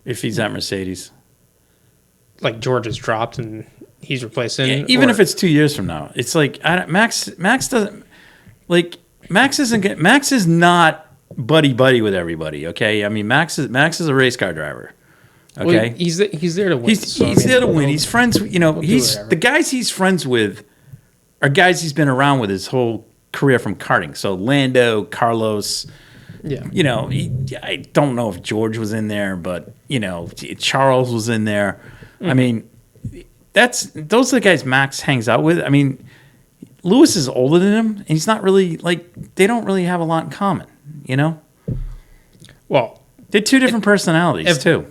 Speaker 3: if he's at Mercedes?
Speaker 1: Like George is dropped and he's replacing.
Speaker 3: Yeah, even if it's 2 years from now, it's like Max doesn't like Max is not buddy with everybody. Okay, I mean Max is a race car driver. Okay,
Speaker 1: well, he's there to win.
Speaker 3: He's there to win. He's friends. The guys he's friends with are guys he's been around with his whole career from karting. So Lando, Carlos.
Speaker 1: Yeah.
Speaker 3: I don't know if George was in there, but Charles was in there. I mean, those are the guys Max hangs out with. I mean, Lewis is older than him, and he's not really they don't really have a lot in common.
Speaker 1: Well,
Speaker 3: they're two different personalities too.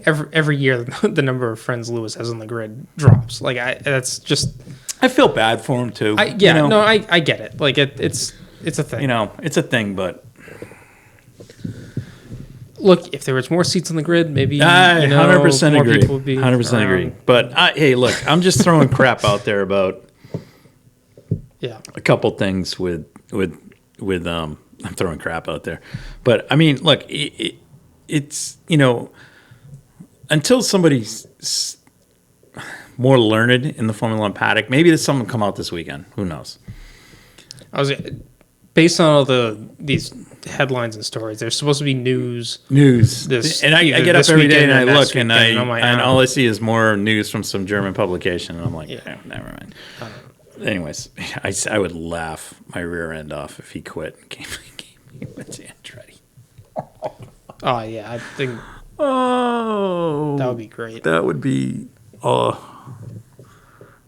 Speaker 1: Every year, the number of friends Lewis has on the grid drops. Like that's just.
Speaker 3: I feel bad for him too.
Speaker 1: I get it. Like it's a thing.
Speaker 3: It's a thing, but.
Speaker 1: Look, if there was more seats on the grid, maybe
Speaker 3: I 100%
Speaker 1: more
Speaker 3: agree.
Speaker 1: people would be
Speaker 3: 100%
Speaker 1: around.
Speaker 3: agree. But hey, look, I'm just throwing crap out there about a couple things with I'm throwing crap out there. But I mean, look, it's until somebody's more learned in the Formula One paddock, maybe there's something come out this weekend. Who knows?
Speaker 1: Based on all these headlines and stories, there's supposed to be news.
Speaker 3: And I get up every day and I look and
Speaker 1: and
Speaker 3: all I see is more news from some German publication, and I'm like, never mind. Anyways, I would laugh my rear end off if he quit and came with Andretti.
Speaker 1: Oh yeah, I think that would be great.
Speaker 3: That would be I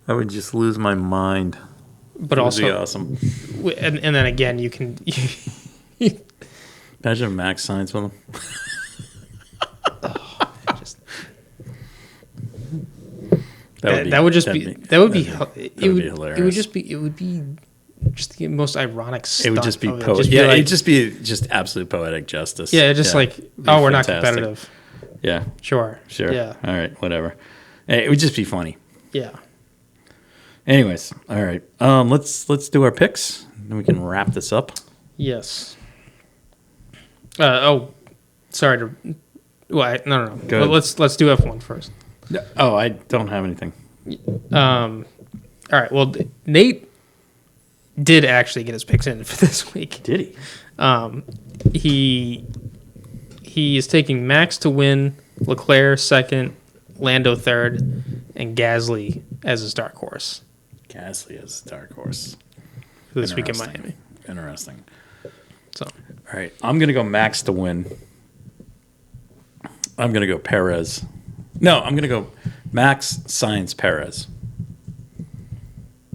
Speaker 3: would just lose my mind.
Speaker 1: But
Speaker 3: it
Speaker 1: also
Speaker 3: would be awesome.
Speaker 1: And then again, you can.
Speaker 3: Imagine if Max signs with him.
Speaker 1: That would be hilarious. It would be just the most ironic stuff.
Speaker 3: It would just be it'd just be just absolute poetic justice.
Speaker 1: Yeah, just we're
Speaker 3: fantastic.
Speaker 1: not competitive.
Speaker 3: Yeah.
Speaker 1: Sure.
Speaker 3: Yeah. All right. Whatever. It would just be funny.
Speaker 1: Yeah.
Speaker 3: Anyways, all right. Let's do our picks, and we can wrap this up.
Speaker 1: Yes. Sorry to. Well, no. Well, let's do F1 first.
Speaker 3: Oh, I don't have anything.
Speaker 1: All right. Well, Nate did actually get his picks in for this week.
Speaker 3: Did he?
Speaker 1: He is taking Max to win, Leclerc second, Lando third, and Gasly as his dark horse.
Speaker 3: Gasly as a dark horse
Speaker 1: for this week in Miami.
Speaker 3: Interesting.
Speaker 1: So,
Speaker 3: all right, I'm gonna go Max to win. I'm gonna go Perez. No, I'm gonna go Max, Sainz, Perez.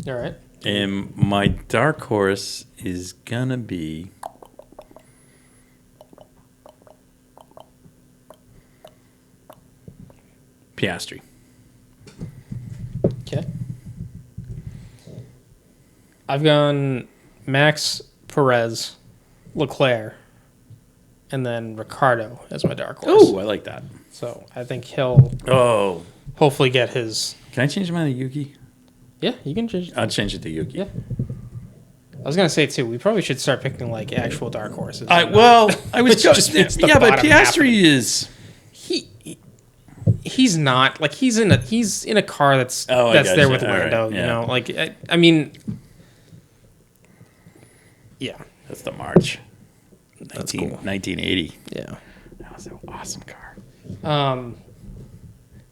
Speaker 1: All right.
Speaker 3: And my dark horse is gonna be Piastri.
Speaker 1: Okay. I've gone Max, Perez, Leclerc, and then Ricardo as my dark horse.
Speaker 3: Oh, I like that.
Speaker 1: So I think he'll
Speaker 3: Oh,
Speaker 1: hopefully get his.
Speaker 3: can I change mine to Yuki?
Speaker 1: Yeah, you can change.
Speaker 3: I'll change it to Yuki.
Speaker 1: Yeah. I was gonna say too. We probably should start picking like actual dark horses.
Speaker 3: I was
Speaker 1: just makes the
Speaker 3: but
Speaker 1: bottom half of
Speaker 3: Piastri is.
Speaker 1: He's not like he's in a car that's there with Lando.
Speaker 3: Right, yeah.
Speaker 1: You know, like I mean, yeah,
Speaker 3: That's the March.
Speaker 1: That's cool.
Speaker 3: 1980.
Speaker 1: yeah.
Speaker 3: That was an awesome car.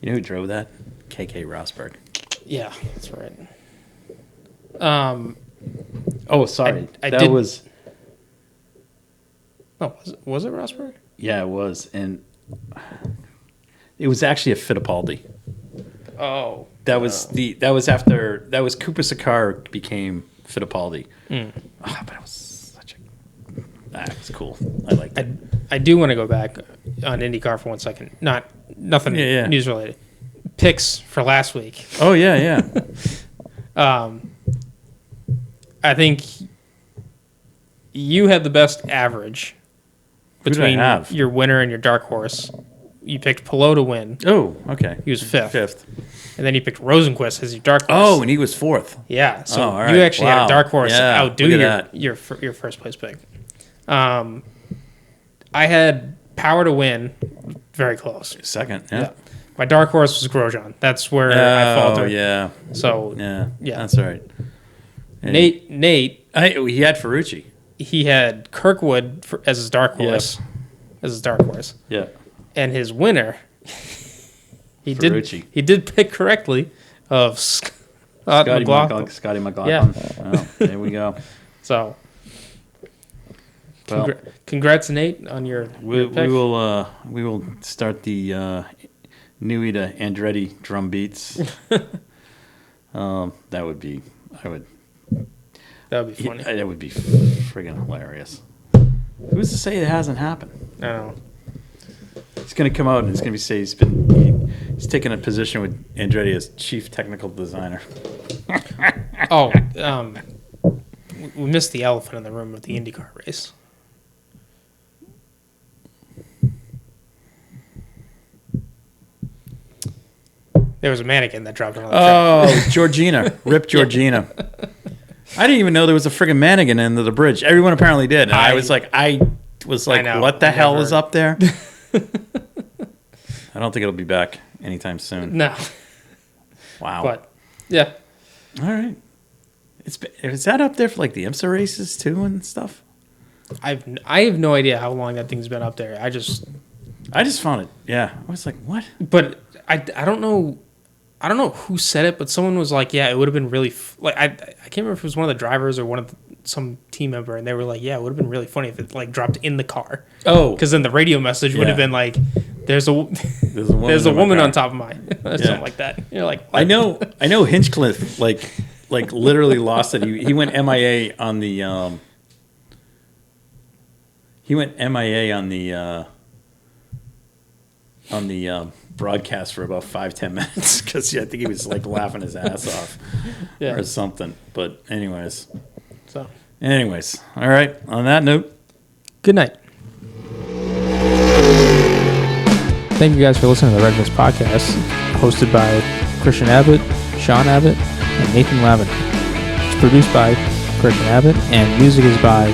Speaker 1: You
Speaker 3: know who drove that? KK Rosberg.
Speaker 1: Yeah, that's right.
Speaker 3: Oh, sorry.
Speaker 1: I
Speaker 3: that
Speaker 1: did-
Speaker 3: was.
Speaker 1: Oh, was it Rosberg?
Speaker 3: Yeah, it was, and it was actually a Fittipaldi.
Speaker 1: Oh,
Speaker 3: That was Cooper Sakar became Fittipaldi. But it was it was cool. I liked it.
Speaker 1: I do want to go back on IndyCar for 1 second. Nothing news related. Picks for last week.
Speaker 3: Oh yeah.
Speaker 1: I think you had the best average
Speaker 3: Who did I
Speaker 1: between
Speaker 3: have?
Speaker 1: your winner and your dark horse. You picked Pelot to win.
Speaker 3: Oh, okay.
Speaker 1: He was fifth.
Speaker 3: Fifth.
Speaker 1: And then you picked Rosenquist as your dark horse.
Speaker 3: Oh, and he was fourth.
Speaker 1: Yeah. So
Speaker 3: all right.
Speaker 1: you actually had
Speaker 3: Wow.
Speaker 1: a dark horse
Speaker 3: Yeah,
Speaker 1: outdo
Speaker 3: look at
Speaker 1: your first place pick. I had Power to win. Very close.
Speaker 3: Second.
Speaker 1: Yeah.
Speaker 3: Yeah.
Speaker 1: My dark horse was Grosjean. That's where I faltered.
Speaker 3: Oh yeah.
Speaker 1: So
Speaker 3: Yeah.
Speaker 1: Yeah.
Speaker 3: That's all right. And
Speaker 1: Nate,
Speaker 3: he had Ferrucci.
Speaker 1: he had Kirkwood as his dark horse. As his dark horse.
Speaker 3: Yeah.
Speaker 1: And his winner,
Speaker 3: Ferrucci.
Speaker 1: he did pick correctly of Scott McLaughlin.
Speaker 3: Scotty McLaughlin. Oh, there we go.
Speaker 1: So,
Speaker 3: Well,
Speaker 1: congrats, Nate, on your
Speaker 3: we
Speaker 1: pick.
Speaker 3: will start the Newey to Andretti drum beats. That would be
Speaker 1: That would be funny.
Speaker 3: That would be friggin' hilarious. Who's to say it hasn't happened?
Speaker 1: I don't know.
Speaker 3: He's going to come out and he's going to say he's taken a position with Andretti as chief technical designer.
Speaker 1: Oh, we missed the elephant in the room with the IndyCar race. There was a mannequin that dropped on the track.
Speaker 3: Oh, Georgina. Rip Georgina. I didn't even know there was a friggin' mannequin under the bridge. Everyone apparently did. And I was like,
Speaker 1: know.
Speaker 3: what the
Speaker 1: I
Speaker 3: hell
Speaker 1: never-
Speaker 3: is up there? I don't think it'll be back anytime soon.
Speaker 1: No,
Speaker 3: Wow.
Speaker 1: but yeah,
Speaker 3: All right. Is that up there for like the IMSA races too and stuff?
Speaker 1: I have no idea how long that thing's been up there. I just
Speaker 3: found it. Yeah. I was like, what?
Speaker 1: But I don't know. I don't know who said it, but someone was like, "Yeah, it would have been really I can't remember if it was one of the drivers or some team member, and they were like, "Yeah, it would have been really funny if it like dropped in the car."
Speaker 3: Oh.
Speaker 1: Because then the radio message would have been like, "There's a woman on top of mine," something like that. You're like, what?
Speaker 3: I know Hinchcliffe like literally lost it. He went MIA on the broadcast for about 5-10 minutes because I think he was like laughing his ass off or something. But anyways, all right. On that note,
Speaker 1: Good night. Thank you guys for listening to the Red Mist Podcast, hosted by Christian Abbott, Sean Abbott, and Nathan Lavin. It's produced by Christian Abbott, and music is by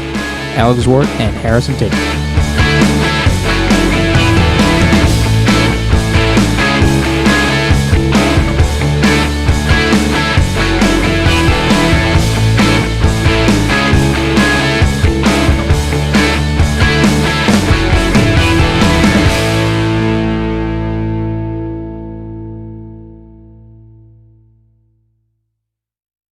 Speaker 1: Alex Wart and Harrison Tate.